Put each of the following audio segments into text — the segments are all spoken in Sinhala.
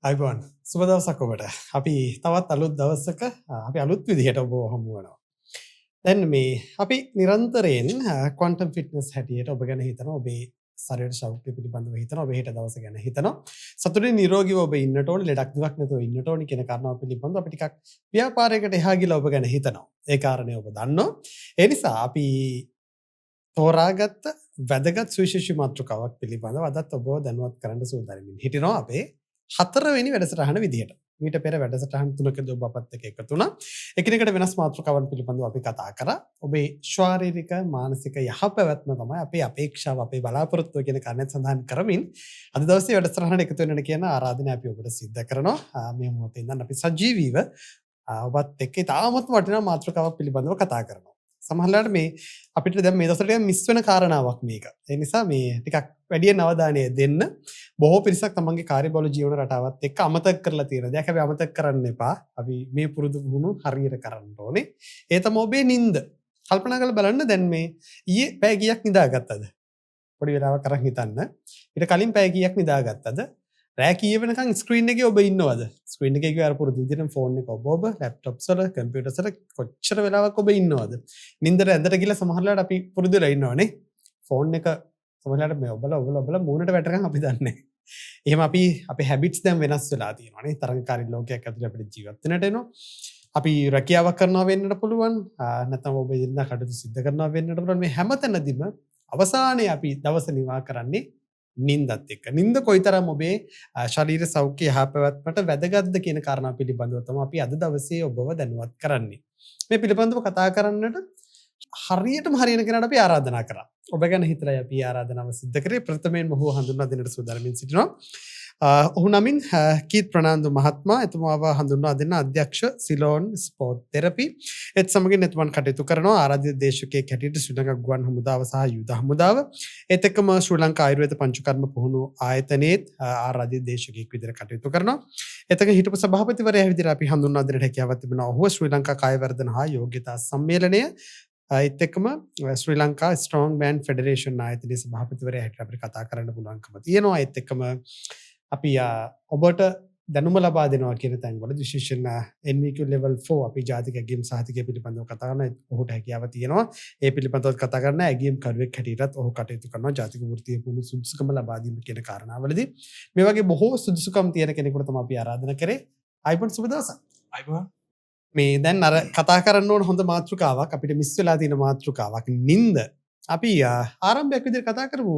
අයිබෝන් සුබ දවසක් ඔබට. අපි තවත් අලුත් දවසක අපි අලුත් විදිහට ඔබ හමු වෙනවා. දැන් මේ අපි නිරන්තරයෙන් ක්වොන්ටම් ෆිට්නස් හැටියට ඔබ ගැන හිතනවා, ඔබේ ශරීර සෞඛ්‍ය පිළිබඳව හිතනවා, ඔබ හෙට දවස ගැන හිතනවා. සතුටින් නිරෝගීව ඔබ ඉන්නට ඕනේ, ලෙඩක් දුක් නැතුව ඉන්නට ඕනේ කියන කාරණාව පිළිබඳව අපි ටිකක් ව්‍යාපාරයකට එහා ගිහලා ඔබ ගැන හිතනවා. ඒ කාරණේ ඔබ දන්නවා. ඒ නිසා අපි තෝරාගත්ත වැදගත් සුවිශේෂී මාතෘකාවක් පිළිබඳව අදත් ඔබව දැනුවත් කරන්න සූදානම්ින් හිටිනවා අපේ 4 වෙනි වැඩසටහන විදිහට. මීට පෙර වැඩසටහන් 3කදී ඔබ අපත් එක්ක එකතු වුණා. එකිනෙකට වෙනස් මාතෘකාවන් පිළිබඳව අපි කතා කරා. ඔබේ ශාරීරික මානසික යහපැවැත්ම තමයි අපේ අපේක්ෂාව, අපේ බලාපොරොත්තුව කියන කාරණේත් සඳහන් කරමින් අද දවසේ වැඩසටහනට එකතු වෙන්න කියන ආරාධනය අපි ඔබට සිද්ධ කරනවා. මේ මොහොතේ ඉඳන් අපි සජීවීව ඔබත් එක්ක තාමත් වටිනා මාතෘකාවක් පිළිබඳව කතා කරනවා. සමහරවිට මේ අපිට දැන් මේ දවස්වල මිස් වෙන කාරණාවක් මේක. ඒ නිසා මේ ටිකක් වැඩියෙන් අවධානය දෙන්න. බොහෝ පිරිසක් තමන්ගේ කාර්යබහුල ජීවන රටාවත් එක්ක අමතක කරලා තියෙන දෙයක් අපි අමතක කරන්න එපා. අපි මේ පුරුදු වුණු හරියට කරන්න ඕනේ. ඒ තමයි ඔබේ නිින්ද. කල්පනා කරලා බලන්න දැන් මේ ඊයේ පැය කීයක් නිදාගත්තද? පොඩි වෙලාවක් අරන් හිතන්න. ඊට කලින් පැය කීයක් නිදාගත්තද? රෑ කීය වෙනකන් ස්ක්‍රීන් එකේ ඔබ ඉන්නවද? ස්ක්‍රීන් එකේ ගිය අර පුරුදු විදිහට ෆෝන් එක ඔබ ලැප්ටොප්ස් වල කම්පියුටර්ස් වල කොච්චර වෙලාවක් ඔබ ඉන්නවද? නින්දට ඇඳට ගිහලා සමහරවිට අපි පුරුදු වෙලා ඉන්නවනේ. ෆෝන් එක සමහරවිට මේ ඔබලා මූණට වැටෙනකන් අපි දන්නේ නැහැ. එහෙම අපි අපේ හැබිට්ස් දැන් වෙනස් වෙලා තියෙනවානේ. තරංගකාරී ලෝකයක් ඇතුලේ අපිට ජීවත් වෙන්නට එනවා. අපි රැකියාවක් කරනවා වෙන්නට පුළුවන්. නැත්නම් ඔබ ඉඳලා කටයුතු සිද්ධ කරනවා වෙන්නට පුළුවන්. මේ හැමතැනදීම අවසානයේ අපි දවස නිවා කරන්නේ නින්දත් එක්ක. නින්ද කොයිතරම් ඔබේ ශරීර සෞඛ්‍ය යහපැවැත්මට වැදගත්ද කියන කාරණා පිළිබඳව තමයි අපි අද දවසේ ඔබව දැනුවත් කරන්නේ. මේ පිළිබඳව කතා කරන්නට හරියටම හරියන කෙනාට අපි ආරාධනා කරා. ඔබ ගැන හිතලා අපි ආරාධනාව සිද්ධ කරේ. ප්‍රථමයෙන්ම ඔහු හඳුන්වා දෙන්නට සූදානම්ින් සිටිනවා. ඔහු නමින් කීත් ප්‍රනාන්දු මහත්මයා. එතුමාව හඳුන්වා දෙන්න අධ්‍යක්ෂ සිලෝන් ස්පෝර්ට් තෙරපි. ඒත් සමගින් එතුමන් කටයුතු කරනවා ආරාධ්‍ය දේශකයෙක් හැටියට ශ්‍රී ලංකා ගුවන් හමුදාව සහ යුද හමුදාව. ඒත් එක්කම ශ්‍රී ලංකා ආයුර්වේද පංචකර්ම පුහුණු ආයතනයේත් ආරාධ්‍ය දේශකයෙක් විදිහට කටයුතු කරනවා. එතක හිටපු සභාපතිවරයා විදිහට අපි හඳුන්වා දෙන්නට හැකියාවක් තිබෙනවා. ඔහු ශ්‍රී ලංකා කාය වර්ධන හා යෝග්‍යතා සම්මේලනය ඒත් එක්කම ශ්‍රී ලංකා ස්ට්‍රෝං මෑන් ෆෙඩරේෂන් ආයතනයේ සභාපතිවරයා හැටියට අපිට කතා කරන්න පුළුවන්කම තියෙනවා. ඒත් එක්කම අපි ඔබට දැනුම ලබා දෙනවා කියන තැන්වල විශේෂයෙන් NVQ level 4 අපි ජාතික ඇගීම් සහතිකය පිළිබඳව කතා කරන ඔහුට හැකියාව තියෙනවා. ඒ පිළිබඳව කතා කරන ඇගීම් කරුවෙක් හැටියටත් ඔහු කටයුතු කරනවා. ජාතික වෘත්තීය පුහුණු සුදුසුකම ලබා දීම කියන කාරණාවලදී මේ වගේ බොහෝ සුදුසුකම් තියෙන කෙනෙකුට තමයි අපි ආරාධනා කරේ. අයිබෝන් සුබ දවසක්. අයිබෝන්. මේ දැන් අර කතා කරන්න ඕන හොඳ මාතෘකාවක් අපිට මිස් වෙලා තියෙන මාතෘකාවක් නින්ද. අපි ආරම්භයක් විදිහට කතා කරමු.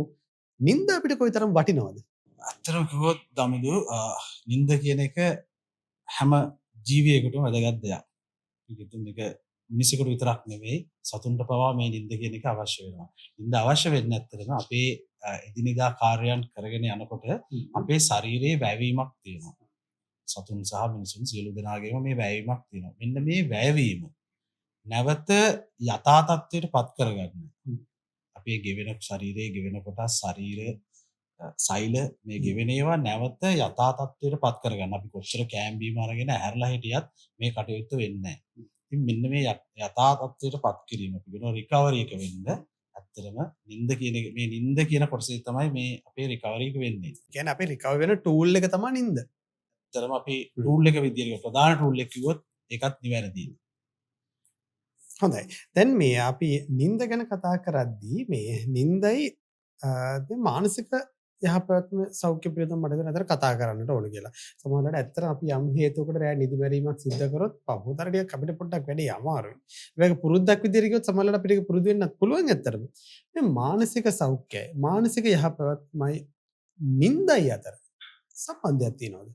නින්ද අපිට කොයිතරම් වටිනවද? ඇත්තටම කිව්වොත් දමිදු නින්ද කියන එක හැම ජීවියෙකුටම වැදගත් දෙයක්. මේක මිනිසෙකුට විතරක් නෙවෙයි සතුන්ට පවා මේ නින්ද කියන එක අවශ්‍ය වෙනවා. නින්ද අවශ්‍ය වෙන්නේ ඇත්තටම අපේ එදිනෙදා කාර්යයන් කරගෙන යනකොට අපේ ශරීරයේ වැයවීමක් තියෙනවා. සතුන් සහ මිනිසුන් සියලු දෙනාගේම මේ වැයවීමක් තියෙනවා. මෙන්න මේ වැයවීම නැවත යථා තත්ත්වයට පත් කරගන්න. අපේ ගෙවෙන ශරීරයේ ගෙවෙන කොටස් ශරීර සෛල මේ ගෙවෙන ඒවා නැවත යථා තත්ත්වයට පත් කරගන්න. අපි කොච්චර කෑම්බීම අරගෙන ඇහැරලා හිටියත් මේ කටයුත්ත වෙන්නේ නැහැ. ඉතින් මෙන්න මේ යථා තත්ත්වයට පත් කිරීම අපි කියනවා රිකවරි එක වෙන්න. ඇත්තටම නින්ද කියන එක මේ නින්ද කියන කොටසේ තමයි මේ අපේ රිකවරි එක වෙන්නේ. කියන්නේ අපේ රිකවරි වෙන ටූල් එක තමයි නින්ද. ඇත්තටම අපි ටූල් එක විදියට ප්‍රධාන ටූල් එක කිව්වොත් ඒකත් නිවැරදියි. හොඳයි. දැන් මේ අපි නින්ද ගැන කතා කරද්දී මේ නින්දයි මානසික යහපැවැත්ම සෞඛ්‍ය පිළිබඳව මට දැන් අතර කතා කරන්නට ඕන කියලා. සමහරවිට ඇත්තට අපි යම් හේතුවකට රැ නිදි බැරීමක් සිද්ධ කරොත් පහුතර ටිකක් අපිට පොඩ්ඩක් වැඩි අමාරුයි. ඒක පුරුද්දක් විදිහට කිව්වොත් සමහරවිට අපිට පුරුදු වෙන්නත් පුළුවන් ඇත්තටම. මේ මානසික සෞඛ්‍යය, මානසික යහපැවැත්මයි නින්දයි අතර සම්බන්ධයක් තියෙනවද?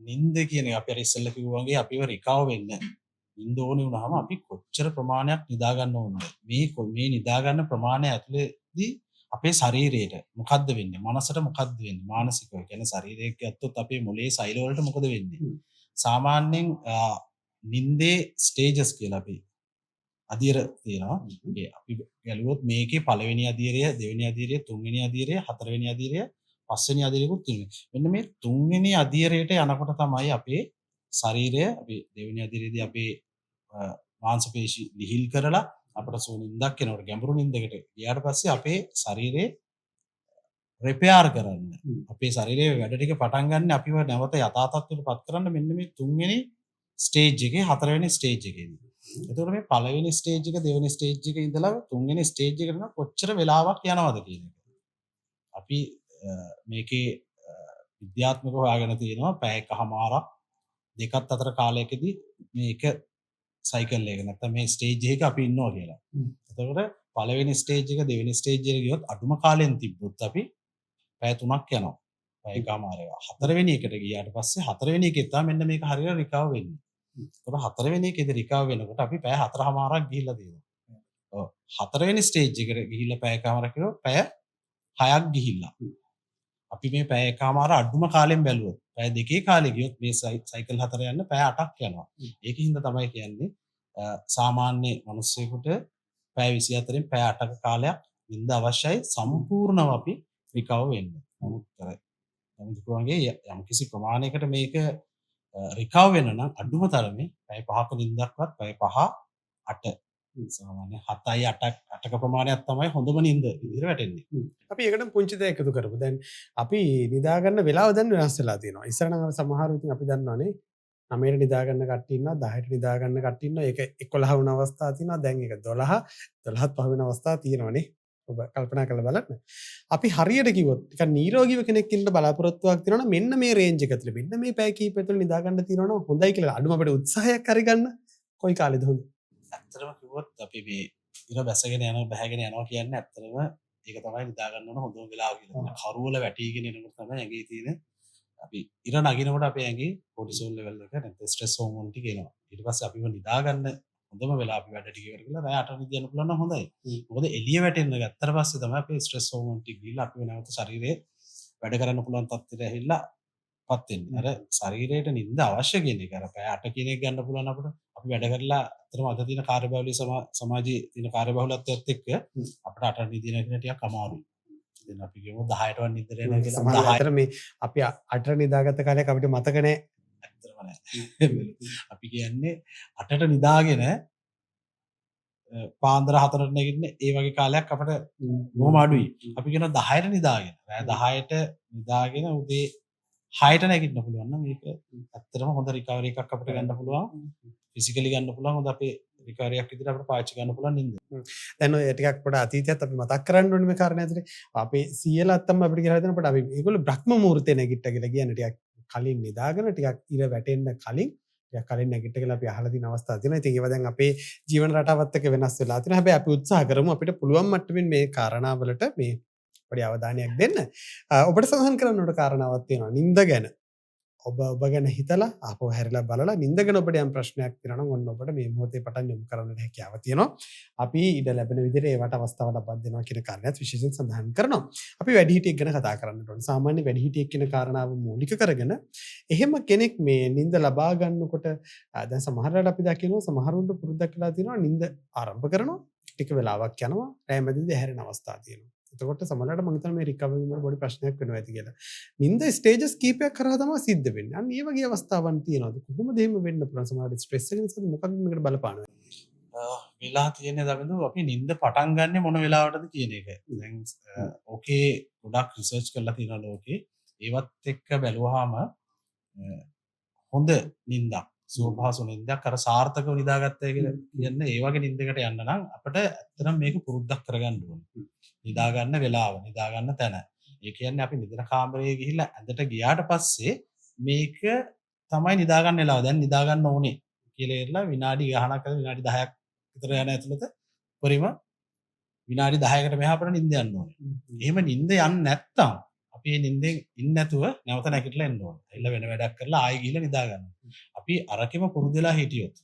නින්ද කියන්නේ අපි අර ඉස්සෙල්ලා කිව්වා වගේ අපිව රිකවර් වෙන්න නින්ද ඕනේ වුණාම අපි කොච්චර ප්‍රමාණයක් නිදා ගන්න ඕනද? මේ නිදා ගන්න ප්‍රමාණය ඇතුළේදී අපේ ශරීරයට මොකද්ද වෙන්නේ? මනසට මොකද්ද වෙන්නේ? මානසිකව කියන්නේ ශරීරයක් ගත්තොත් අපේ මොළයේ සෛල වලට මොකද වෙන්නේ? සාමාන්‍යයෙන් නින්දේ ස්ටේජස් කියලා අපි අදියර තියෙනවා. අපි ගැලුවොත් මේකේ පළවෙනි අදියරය, දෙවෙනි අදියරය, තුන්වෙනි අදියරය, හතරවෙනි අදියරය, පස්වෙනි අදියරයකුත් තියෙනවා. මෙන්න මේ තුන්වෙනි අදියරයට යනකොට තමයි අපේ ශරීරය අපි දෙවෙනි අදියරේදී අපේ මාංශ පේශි ලිහිල් කරලා අපට සුවඳක් එනකොට ගැඹුරු නින්දකට ගියාට පස්සේ අපේ ශරීරයේ රිපෙයාර් කරන්න අපේ ශරීරයේ වැඩ ටික පටන් ගන්න අපිව නැවත යථා තත්ත්වයට පත් කරන්න මෙන්න මේ තුන්වෙනි ස්ටේජ් එකේ හතරවෙනි ස්ටේජ් එකේදී. එතකොට මේ පළවෙනි ස්ටේජ් එක දෙවෙනි ස්ටේජ් එකේ ඉඳලා තුන්වෙනි ස්ටේජ් එකට යන කොච්චර වෙලාවක් යනවද කියන එක. අපි මේකේ විද්‍යාත්මකව හොයාගෙන තියෙනවා පැය එකමාරක් දෙකත් අතර කාලයකදී මේක සයිකල් එක නැත්නම් මේ ස්ටේජ් එකක අපි ඉන්නවා කියලා. එතකොට පළවෙනි ස්ටේජ් එක දෙවෙනි ස්ටේජ් එකට ගියොත් අඩුම කාලෙන් තිබ්බොත් අපි පැය 3ක් යනවා. පැය එකමාරක්. හතරවෙනි එකට ගියාට පස්සේ හතරවෙනි එකේ තමයි මෙන්න මේක හරියට රිකවර් වෙන්නේ. එතකොට හතරවෙනි එකේදී රිකවර් වෙනකොට අපි පැය 4මාරක් ගිහිල්ලා තියෙනවා. ඔව්. හතරවෙනි ස්ටේජ් එකට ගිහිල්ලා පැය එකමාරක් කිව්වොත් පැය 6ක් ගිහිල්ලා. අපි මේ පැය එකමාර අඩුම කාලෙන් බැලුවොත් පැය දෙකේ කාලේ ගියොත් මේ සයිකල් හතර යන්න පැය 8ක් යනවා. ඒකින්ද තමයි කියන්නේ සාමාන්‍ය මිනිස්සෙකුට පැය 24න් පැය 8ක කාලයක් නිින්ද අවශ්‍යයි සම්පූර්ණව අපි රිකවර් වෙන්න. නමුත් නමුත්ගේ යම්කිසි ප්‍රමාණයකට මේක රිකවර් වෙන්න නම් අඩුම තරමේ පැය 5ක නිින්දක්වත් පැය 5 8 සාමාන්‍ය 7යි 8ක ප්‍රමාණයක් තමයි හොඳම නිින්ද විදිහට වැටෙන්නේ. අපි ඒකට පුංචි දෙයක් එකතු කරමු. දැන් අපි නිදා ගන්න වෙලාව දැන් වෙනස් වෙලා තියෙනවා. ඉස්සර නම් සමහරව ඉතින් අපි දන්නවනේ 9ට නිදා ගන්න කට්ටිය ඉන්නවා 10ට නිදා ගන්න කට්ටිය ඉන්නවා. ඒක 11 වුණ අවස්ථා තියෙනවා. දැන් ඒක 12ත් පහ වෙන අවස්ථා තියෙනවනේ. ඔබ කල්පනා කරලා බලන්න. අපි හරියට කිව්වොත් නිකන් නිරෝගීව කෙනෙක් ඉන්න බලාපොරොත්තුවක් තියෙනවා නම් මෙන්න මේ රේන්ජ් එක ඇතුළේ මෙන්න මේ පැය කීපය තුළ නිදා ගන්න තියෙනවා නම් හොඳයි කියලා අඩුම අපිට උත්සාහයක් හරි ගන්න. කොයි කාලෙද හොඳ? ඇත්තටම කිව්වොත් අපි මේ ඉර බැසගෙන යනවා බැහැගෙන යනවා කියන්නේ ඇත්තටම ඒක තමයි නිදා ගන්න ඕන හොඳම වෙලාව කියලා. කරුවල වැටිගෙන එනකොට තමයි ඇඟේ තියෙන අපි ඉර නගිනකොට අපේ ඇඟේ කොටිසෝල් ලෙවල් එක නැත්නම් ස්ට්‍රෙස් හෝමෝන් ටික එනවා. ඊට පස්සේ අපිව නිදා ගන්න හොඳම වෙලාව අපි වැඩ ටික ඉවර කරලා රෑ 8 නිදියන්න පුළුවන් නම් හොඳයි. මොකද එළිය වැටෙන්න ගත්තට පස්සේ තමයි අපේ ස්ට්‍රෙස් හෝමෝන් ටික ගිහිල්ලා අපිව නැවත ශරීරයේ වැඩ කරන්න පුළුවන් තත්ත්වයට ඇවිල්ලා පත් වෙන්නේ. අර ශරීරයට නිින්ද අවශ්‍ය කියන එක. අර පැය 8 කියන එක ගන්න පුළුවන් අපිට. අපි වැඩ කරලා අතරම අද තියෙන කාර්යබහුලී සමාජයේ තියෙන කාර්යබහුලත්වයත් එක්ක අපිට 8 නිදින එක ටිකක් අමාරුයි. දැන් අපි කියමු 10ට වන් නිදර යනවා කියලා. සමහර අතර මේ අපි 8ට නිදාගත්ත කාලයක් අපිට මතක නැහැ. ඇත්තටම නැහැ. අපි කියන්නේ 8ට නිදාගෙන පාන්දර 4ට නැගිටින ඒ වගේ කාලයක් අපිට බොහොම අඩුයි. අපි කියනවා 10ට නිදාගෙන. රෑ 10ට නිදාගෙන උදේ 6ට නැගිටින්න පුළුවන් නම් ඒක ඇත්තටම හොඳ රිකවරි එකක් අපිට ගන්න පුළුවන්. ෆිසිකලි ගන්න පුළුවන් හොඳ අපේ රිකවරියක් විදිහට අපිට පාවිච්චි කරන්න පුළුවන් නින්ද. දැන් ඔය ටිකක් පොඩ අතීතයත් අපි මතක් කරන්න ඕනේ මේ කාරණේ ඇතුලේ. අපේ සීයලා අත්තම අපිට කියලා හිතනකොට අපි ඒගොල්ලෝ බ්‍රහ්ම මුහුර්තේ නැගිට්ටා කියලා කියන්නේ ටිකක් කලින් නිදාගෙන ටිකක් ඉර වැටෙන්න කලින් ටිකක් කලින් නැගිට්ට කියලා අපි අහලා තියෙන අවස්ථා තියෙනවා. ඉතින් ඒවා දැන් අපේ ජීවන රටාවත් එක්ක වෙනස් වෙලා තියෙනවා. හැබැයි අපි උත්සාහ කරමු අපිට පුළුවන් මට්ටමින් මේ කාරණාවලට මේ පොඩි අවධානයක් දෙන්න. ඔබට සඳහන් කරන්න ඕන කාරණාවක් තියෙනවා. නිින්ද ගැන. ඔබ ගැන හිතලා ආපහු හැරිලා බලලා නිින්ද ගැන ඔබට යම් ප්‍රශ්නයක් තියෙනවා නම් ඔන්න ඔබට මේ මොහොතේ පටන් යොමු කරන්නට හැකියාව තියෙනවා. අපි ඉඩ ලැබෙන විදිහට ඒවට අවස්ථාව ලබා දෙනවා කියන කාරණාවත් විශේෂයෙන් සඳහන් කරනවා. අපි වැඩිහිටියෙක් ගැන කතා කරන්නට ඕනේ. සාමාන්‍ය වැඩිහිටියෙක් කියන කාරණාව මූලික කරගෙන එහෙම කෙනෙක් මේ නිින්ද ලබා ගන්නකොට දැන් සමහරවිට අපි දකිනවා සමහරුන්ට පුරුද්දක් වෙලා තියෙනවා නිින්ද ආරම්භ කරනවා ටික වෙලාවක් යනවා රැ මැදදී හැරෙන අවස්ථා තියෙනවා. එතකොට සමහරවිට මම හිතනවා මේ රිකවරි වල පොඩි ප්‍රශ්නයක් වෙනවා ඇති කියලා. නිින්ද ස්ටේජස් කීපයක් කරා තමයි සිද්ධ වෙන්නේ. අන්න ඒ වගේ අවස්ථාවන් තියෙනවාද? කොහොමද එහෙම වෙන්න පුළුවන්? සමහරවිට ස්ට්‍රෙස් එක නිසාද මොකක්ද මේකට බලපාන්නේ? වෙලා තියෙන්නේ දබඳු අපි නිින්ද පටන් ගන්න මොන වෙලාවටද කියන එක. දැන් ඕකේ ගොඩක් රිසර්ච් කරලා තියෙනවා ලෝකේ. ඒවත් එක්ක බැලුවාම හොඳ නිින්දක් සුවපහසු නිින්දක් අර සාර්ථකව නිදාගත්තයි කියලා කියන්නේ ඒ වගේ නිින්දකට යන්න නම් අපිට ඇත්තටම මේක පුරුද්දක් කරගන්න ඕනේ. නිදා ගන්න වෙලාව, නිදා ගන්න තැන. ඒ කියන්නේ අපි නිදන කාමරයේ ගිහිල්ලා ඇඳට ගියාට පස්සේ මේක තමයි නිදා ගන්න වෙලාව. දැන් නිදා ගන්න ඕනේ කියලා ඉරලා විනාඩි ගාණක් අද විනාඩි 10ක් විතර යන ඇතුළත පරිම විනාඩි 10කට මෙහා අපිට නිින්ද යන්න ඕනේ. එහෙම නිින්ද යන්නේ නැත්තම් අපි මේ නිින්දෙන් ඉන්නේ නැතුව නැවත නැගිටලා එන්න ඕනේ. ඇවිල්ලා වෙන වැඩක් කරලා ආයෙ ගිහිල්ලා නිදා ගන්න. අපි අරකෙම පුරුදු වෙලා හිටියොත්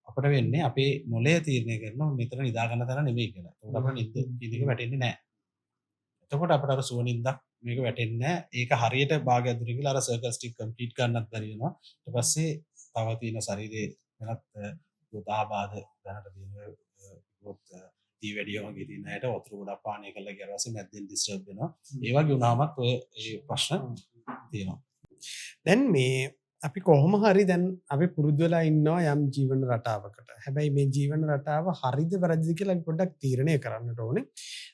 අපිට වෙන්නේ අපේ මොළය තීරණය කරනවා මෙතන නිදා ගන්න තැන නෙමෙයි කියලා. ඒකට අපිට නිින්ද කියන එක වැටෙන්නේ නැහැ. එතකොට අපිට අර සුව නිින්දක් මේක වැටෙන්නේ නැහැ. ඒක හරියට භාගයක් දුර ගිහලා අර සර්කල්ස් ටික කම්ප්ලීට් කරන්නත් බැරි වෙනවා. ඊට පස්සේ තව තියෙන ශරීරයේ වෙනත් යොදාබාධ දැනට තියෙන දී වැඩිය වගේ තියෙන අයට වතුර ගොඩක් පානය කරලා ගියාට පස්සේ මැද්දෙන් ඩිස්ටර්බ් වෙනවා. ඒ වගේ වුණාමත් ඔය ඒ ප්‍රශ්න තියෙනවා. දැන් මේ අපි කොහොම හරි දැන් අපි පුරුදු වෙලා ඉන්නවා යම් ජීවන රටාවකට. හැබැයි මේ ජීවන රටාව හරිද වැරදිද කියලා අපි පොඩ්ඩක් තීරණය කරන්නට ඕනේ.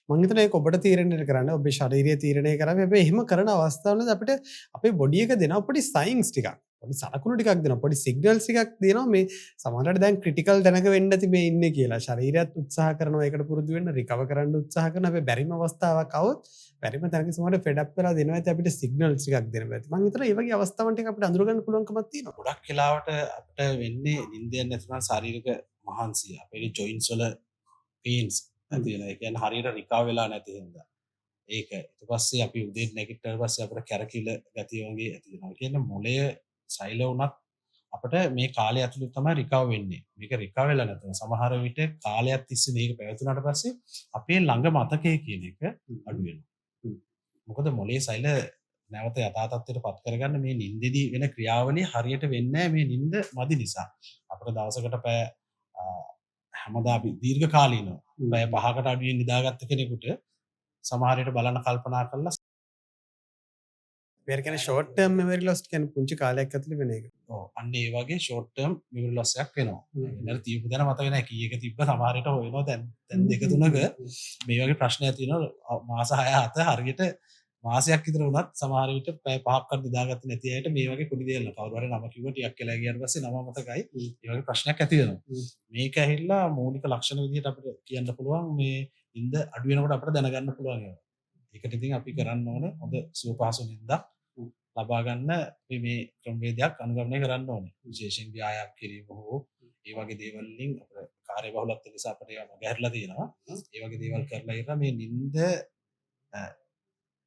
මම හිතනවා ඒක ඔබට තීරණය කරන්න, ඔබේ ශරීරය තීරණය කරන්න. හැබැයි එහෙම කරන අවස්ථාවලදී අපිට අපේ බොඩි එක දෙනවා පොඩි සයින්ස් ටිකක්. පොඩි සලකුණු ටිකක් දෙනවා. පොඩි සිග්නල්ස් ටිකක් දෙනවා මේ සමහරවිට දැන් ක්‍රිටිකල් දැනක වෙන්න ඇති මේ ඉන්නේ කියලා. ශරීරයත් උත්සාහ කරනවා ඒකට පුරුදු වෙන්න, රිකවර් කරන්න උත්සාහ කරනවා. හැබැයි බැරිම අවස්ථාවක් આવොත් බැරිම තැනක සමහරවිට ෆෙඩ් අප් වෙලා දෙනවා ඇති අපිට සිග්නල්ස් ටිකක් දෙනවා ඇති. මම හිතනවා මේ වගේ අවස්ථාවන් ටික අපිට අඳුර ගන්න පුළුවන්කමක් තියෙනවා. ගොඩක් වෙලාවට අපිට වෙන්නේ නිින්දෙන් නැත්නම් ශාරීරික මහන්සිය. අපේ ජොයින්ට්ස් වල පේන්ස් ඇති වෙනවා. ඒ කියන්නේ හරියට රිකවර් වෙලා නැති හින්දා. ඒක. ඊට පස්සේ අපි උදේ නැගිට්ටාට පස්සේ අපිට කැරකිල ගතිය වගේ ඇති වෙනවා. ඒ කියන්නේ මොළය සෛල වුණත් අපිට මේ කාලය ඇතුළත තමයි රිකවර් වෙන්නේ. මේක රිකවර් වෙලා නැත්නම් සමහර විට කාලයක් තිස්සේ මේක පැවතුනාට පස්සේ අපේ ළඟ මතකය කියන එක අඩු වෙනවා. මොකද මොළයේ සෛල නැවත යථා තත්ත්වයට පත් කරගන්න මේ නිින්දෙදී වෙන ක්‍රියාවලිය හරියට වෙන්නේ නැහැ මේ නිින්ද මදි නිසා. අපිට දවසකට පැය හැමදාම අපි දීර්ඝ කාලීනව පැය 5කට අඩුවෙන් නිදාගත්ත කෙනෙකුට සමහර විට බලන්න කල්පනා කරලා මේක කියන්නේ ෂෝට් ටර්ම් මෙමරි ලොස් කියන්නේ පුංචි කාලයක් ඇතුළේ වෙන එක. ඔව් අන්න ඒ වගේ ෂෝට් ටර්ම් මෙමරි ලොස් එකක් වෙනවා. ඒනර තියපු දැන මතක නැහැ කීයක තිබ්බ සමහර විට හොයනවා දැන් දෙක තුනක මේ වගේ ප්‍රශ්නයක් තියෙනවා මාස 6 7 හරියට මාසයක් විතර වුණත් සමහර විට පැය 5ක්වත් නිදාගත්තේ නැති අයට මේ වගේ කුඩි දෙල්ල කවුරු හරි නම කිව්ව ටිකක් කියලා ගියාට පස්සේ නම මතකයි ඒ වගේ ප්‍රශ්නයක් ඇති වෙනවා. මේක ඇහිලා මූලික ලක්ෂණ විදිහට අපිට කියන්න පුළුවන් මේ නිින්ද අඩු වෙනකොට අපිට දැනගන්න පුළුවන් ඒවා. ඒකට ඉතින් අපි කරන්න ඕනේ හොඳ සුවපහසු නිින්දක් ලබා ගන්න අපි මේ ක්‍රමවේදයක් අනුගමනය කරන්න ඕනේ. විශේෂයෙන් ව්‍යායාම කිරීම හෝ ඒ වගේ දේවල් වලින් අපේ කාර්යබහුලත්වය නිසා අපිට ඒවා මගහැරලා තියෙනවා. ඒ වගේ දේවල් කරලා ඉන්න මේ නිින්ද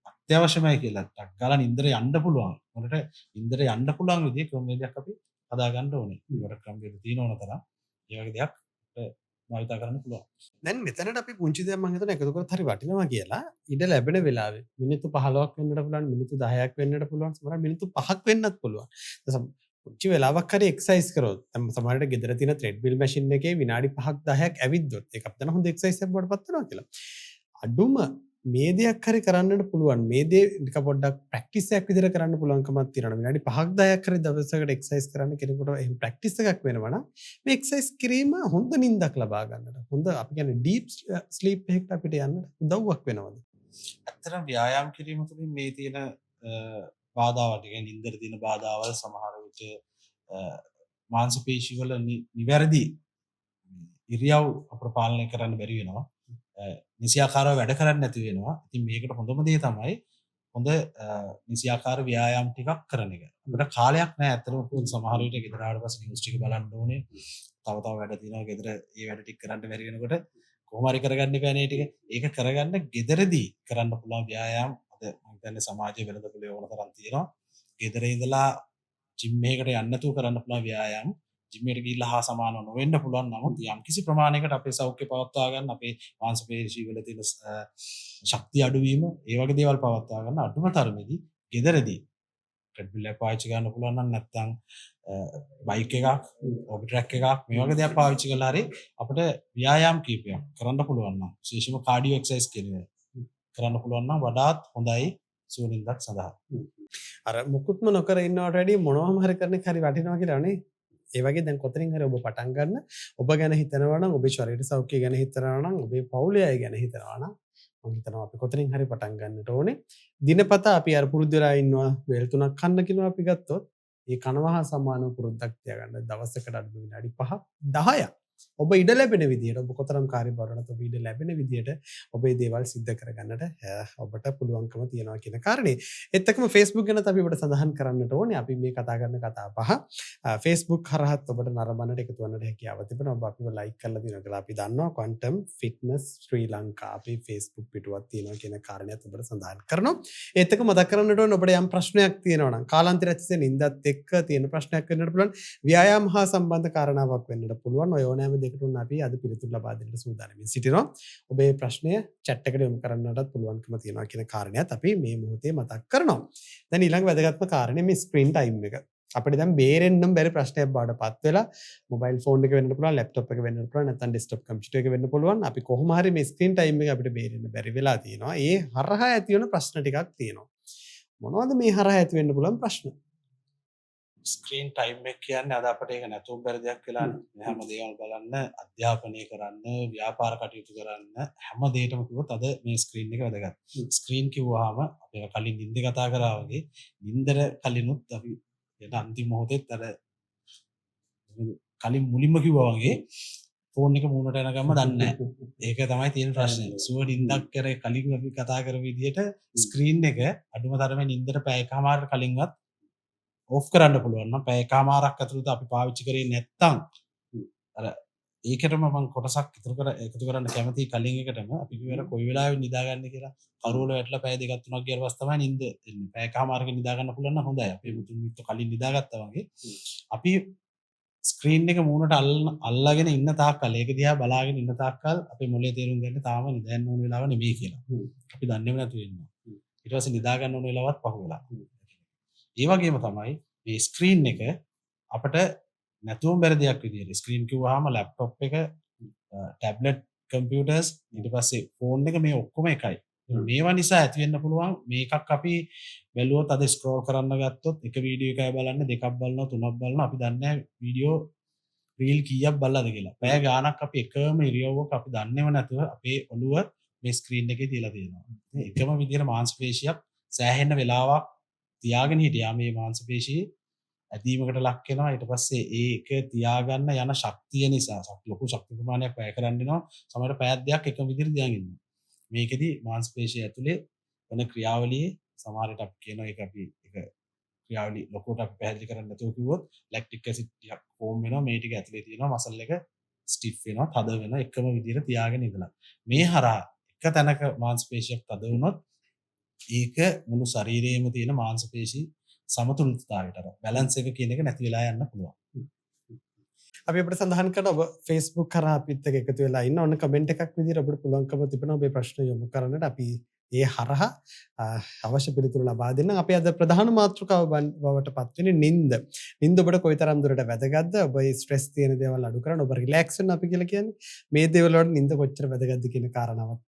අත්‍යවශ්‍යමයි කියලා ටක් ගාලා නින්දට යන්න පුළුවන්. මොකට නින්දට යන්න පුළුවන් විදිහේ ක්‍රමවේදයක් අපි හදා ගන්න ඕනේ. ඒවට ක්‍රමවේද තියෙන ඕන තරම්. ඒ වගේ දෙයක් භාවිතා කරන්න පුළුවන්. දැන් මෙතනට අපි පුංචි දෙයක් මම හිතනවා එකතු කරත් හරි වටිනවා කියලා. ඉඩ ලැබෙන වෙලාවේ මිනිත්තු 15ක් වෙන්නට පුළුවන්, මිනිත්තු 10ක් වෙන්නට පුළුවන්, සමහරවිට මිනිත්තු 5ක් වෙන්නත් පුළුවන්. පුංචි වෙලාවක් හරි එක්සර්සයිස් කරොත්, සමහරවිට ගෙදර තියෙන ත්‍රෙඩ්මිල් මැෂින් එකේ විනාඩි 5ක් 10ක් ඇවිද්දොත් ඒක අපිට හොඳ එක්සර්සයිස් එකක් වඩපත් වෙනවා කියලා. අඩුම මේ දෙයක් හරි කරන්නට පුළුවන්. මේ දේ ටික පොඩ්ඩක් ප්‍රැක්ටිස් එකක් විදිහට කරන්න පුළුවන්කමක් තියෙනවා. විනාඩි 5ක් 10ක් හරි දවසකට එක්සර්සයිස් කරන්න කෙනෙකුට එහෙම ප්‍රැක්ටිස් එකක් වෙනවා නම් මේ එක්සර්සයිස් කිරීම හොඳ නිින්දක් ලබා ගන්නට, හොඳ අපි කියන්නේ ඩීප් ස්ලීප් එකකට අපිට යන්න උදව්වක් වෙනවද? ඇත්තටම ව්‍යායාම කිරීම තුළින් මේ තියෙන බාධාවල්, ඒ කියන්නේ නිින්දට තියෙන බාධාවල් සමහර විට මාංශ පේශි වල නිවැරදි ඉරියව් අපට පාලනය කරන්න බැරි වෙනවා. නිසියාකාරව වැඩ කරන්න නැති වෙනවා. ඉතින් මේකට හොඳම දේ තමයි හොඳ නිසියාකාර ව්‍යායාම් ටිකක් කරන එක. අපිට කාලයක් නැහැ ඇත්තටම සමහර විට ගෙදර ආවට පස්සේ නිවුස් ටික බලන්න ඕනේ. තව වැඩ තියෙනවා ගෙදර ඒ වැඩ ටික කරන්න බැරි වෙනකොට කොහොම හරි කරගන්න බෑ නේ ටික. ඒක කරගන්න ගෙදරදී කරන්න පුළුවන් ව්‍යායාම් අද මම හිතන්නේ සමාජයේ වෙළඳපොලේ ඕන තරම් තියෙනවා. ගෙදර ඉඳලා ජිම් එකකට යන්න නැතුව කරන්න පුළුවන් ව්‍යායාම් ජිම් එකට ගිහිල්ලා හා සමානව නොවෙන්න පුළුවන්. නමුත් යම්කිසි ප්‍රමාණයකට අපේ සෞඛ්‍ය පවත්වා ගන්න, අපේ මාංශ පේශි වල තියෙන ශක්තිය අඩුවීම, ඒ වගේ දේවල් පවත්වා ගන්න අඩුම තරමේදී ගෙදරදී ට්‍රෙඩ්මිල් එක පාවිච්චි කරන්න පුළුවන් නම්, නැත්නම් බයික් එකක්, ඔබ ට්‍රැක් එකක් මේ වගේ දේවල් පාවිච්චි කරලා හරි අපිට ව්‍යායාම් කීපයක් කරන්න පුළුවන් නම්, විශේෂයෙන්ම කාඩියෝ එක්සර්සයිස් කියන්නේ කරන්න පුළුවන් නම් වඩාත් හොඳයි සුවනින්දක් සඳහා. අර මුකුත්ම නොකර ඉන්නවට වැඩිය මොනවම හරි කරන එක හරි වටිනවා කියලා නේ. ඒ වගේ දැන් කොතනින් හරි ඔබ පටන් ගන්න, ඔබ ගැන හිතනවා නම්, ඔබේ ශරීර සෞඛ්‍යය ගැන හිතනවා නම්, ඔබේ පවුලේ අය ගැන හිතනවා නම් මම හිතනවා අපි කොතනින් හරි පටන් ගන්නට ඕනේ. දිනපතා අපි අර පුරුදු වෙලා ඉන්නවා වේල් 3ක් කන්න කියලා අපි ගත්තොත් ඒ කනවා සමානව පුරුද්දක් තියාගන්න දවසකට අඩු විනාඩි 5ක් 10ක් ඔබ ඉඩ ලැබෙන විදියට, ඔබ කොතරම් කාර්යබහුලවද ඔබ ඉඩ ලැබෙන විදියට ඔබේ දේවල් සිද්ධ කරගන්නට ඔබට පුළුවන්කම තියෙනවා කියන කාරණේ. ඒත් එක්කම Facebook ගැනත් අපි ඔබට සඳහන් කරන්නට ඕනේ. අපි මේ කතා කරන කතා පහ Facebook හරහත් ඔබට නරඹන්නට එකතු වෙන්නට හැකියාව තිබෙනවා. ඔබ අපිව ලයික් කරලා දිනනවා කියලා අපි දන්නවා. Quantum Fitness Sri Lanka අපේ Facebook පිටුවක් තියෙනවා කියන කාරණේත් ඔබට සඳහන් කරනවා. ඒත් එක්ක මතක් කරන්නට ඕනේ ඔබට යම් ප්‍රශ්නයක් තියෙනවා නම්, කාලාන්තරයේදී නිින්දත් එක්ක තියෙන ප්‍රශ්නයක් වෙන්නට පුළුවන්, ව්‍යායාම හා සම්බන්ධ කාරණාවක් වෙන්නට පුළුවන්. ඔය ඕනෑම දෙයකට උන් අපි අද පිළිතුරු ලබා දෙන්න සූදානම්ින් සිටිනවා. ඔබේ ප්‍රශ්නය chat එකට යොමු කරන්නටත් පුළුවන්කම තියෙනවා කියන කාරණේත් අපි මේ මොහොතේ මතක් කරනවා. දැන් ඊළඟ වැදගත්ම කාරණේ මේ ස්ක්‍රීන් ටයිම් එක. අපිට දැන් බේරෙන්නම් බැරි ප්‍රශ්නයක් බාටපත් වෙලා මොබයිල් ෆෝන් එක වෙන්න පුළුවන්, ලැප්ටොප් එක වෙන්න පුළුවන්, නැත්නම් ඩෙස්ක්ටොප් කම්පියුටර් එක වෙන්න පුළුවන්. අපි කොහොම හරි මේ ස්ක්‍රීන් ටයිම් එක අපිට බේරෙන්න බැරි වෙලා තියෙනවා. ඒ හරහා ඇති වෙන ප්‍රශ්න ටිකක් තියෙනවා. මොනවද මේ හරහා ඇති වෙන්න පුළුවන් ප්‍රශ්න? ස්ක්‍රීන් ටයිම් එක කියන්නේ අද අපට ඒක නැතුවම බැරි දෙයක් වෙලානේ. මේ හැම දේවල් බලන්න, අධ්‍යාපනය කරන්න, ව්‍යාපාර කටයුතු කරන්න හැම දෙයකම කිව්වොත් අද මේ ස්ක්‍රීන් එක වැදගත්. ස්ක්‍රීන් කිව්වහම අපි කලින් නිින්ද කතා කරා වගේ නිින්දර කලිනුත් අපි එන අන්තිම මොහොතේත් අර කලින් මුලින්ම කිව්වා වගේ ෆෝන් එක මූණට එනකම්ම දන්නේ නැහැ. ඒක තමයි තියෙන ප්‍රශ්නේ. සුව නිින්දක් කර කලින් අපි කතා කරපු විදිහට ස්ක්‍රීන් එක අඩුම තරමේ නිින්දට පැය එකමාරකට කලින්වත් ඕෆ් කරන්න පුළුවන් නම් පැය එකමාරක් ඇතුළත අපි පාවිච්චි කරේ නැත්තම් අර ඒකටම මම කොටසක් එකතු කරන්න කැමතියි කලින් එකටම අපි කිව්වර කොයි වෙලාවෙ නිදාගන්න කියලා කරුවල වැටලා පැය දෙකක් තුනක් ගියාට පස්සේ තමයි නිින්ද එන්නේ. පැය එකමාරක නිදාගන්න පුළුවන් නම් හොඳයි. අපි මුතුන් මිත්තු කලින් නිදාගත්තා වගේ අපි ස්ක්‍රීන් එක මූණට අල්ලගෙන ඉන්න තාක්කල් ඒක දිහා බලාගෙන ඉන්න තාක්කල් අපේ මොලේ තේරුම් ගන්න තාම නිදාන්න ඕන වෙලාව නෙමෙයි කියලා. අපි දන්නේම නැතු වෙනවා. ඊට පස්සේ නිදා ගන්න ඕන වෙලාවත් පහු වෙලා. ඒ වගේම තමයි මේ ස්ක්‍රීන් එක අපට නැතුවම බැරි දෙයක් විදියට ස්ක්‍රීන් කිව්වහම ලැප්ටොප් එක ටැබ්ලට් කම්පියුටර්ස් ඊට පස්සේ ෆෝන් එක මේ ඔක්කොම එකයි. මේවා නිසා ඇති වෙන්න පුළුවන් මේකක් අපි බැලුවොත් අද ස්ක්‍රෝල් කරන්න ගත්තොත් එක වීඩියෝ එකයි බලන්න දෙකක් බලනවා තුනක් බලනවා අපි දන්නේ නැහැ වීඩියෝ රීල් කීයක් බලලාද කියලා. පැය ගාණක් අපි එකම ඉරියව්වක අපි දන්නේම නැතුව අපේ ඔළුව මේ ස්ක්‍රීන් එකේ තියලා තියෙනවා. එකම විදියට මාංශ පේශියක් සෑහෙන වෙලාවක් තියාගෙන හිටියා මේ මාංශ පේශියේ ඇදීමකට ලක් වෙනවා. ඊට පස්සේ ඒක තියාගන්න යන ශක්තිය නිසා ලොකු ශක්ති ප්‍රමාණයක් වැය කරන්න වෙනවා. සමහර පැයක් දෙකක් එකම විදියට තියාගෙන ඉන්නවා. මේකෙදි මාංශ පේශිය ඇතුලේ වෙන ක්‍රියාවලියේ සමහරට අපි කියන එක අපි එක ක්‍රියාවලිය ලොකුවට අපි පැහැදිලි කරන්න නැතුව කිව්වොත් ලැක්ටික් ඇසිඩ් ටිකක් ෆෝම් වෙනවා. මේ ටික ඇතුලේ තියෙනවා මසල් එක ස්ටිෆ් වෙනවා තද වෙනවා එකම විදියට තියාගෙන ඉඳලා. මේ හරහා එක තැනක මාංශ පේශියක් තද වුණොත් ඒක මුළු ශරීරයේම තියෙන මාංශ පේශි සමතුලිතතාවයට අර බැලන්ස් එක කියන එක නැති වෙලා යන්න පුළුවන්. අපි අපිට සඳහන් කරන ඔබ Facebook කරා අපිත් එක්ක එකතු වෙලා ඉන්න ඔන්න කමෙන්ට් එකක් විදිහට ඔබට පුළුවන්කම තිබෙනවා ඔබේ ප්‍රශ්න යොමු කරන්නට අපි ඒ හරහා අවශ්‍ය පිළිතුරු ලබා දෙන්න. අපි අද ප්‍රධාන මාතෘකාව බවට පත් වෙන්නේ නිින්ද. නිින්ද ඔබට කොයිතරම් දුරට වැදගත්ද? ඔබ ස්ට්‍රෙස් තියෙන දේවල් අඩු කරන්න ඔබ රිලැක්ස් වෙන්න අපි කියලා කියන්නේ. මේ දේවල් වලට නිින්ද කොච්චර වැදගත්ද කියන කාරණාවත්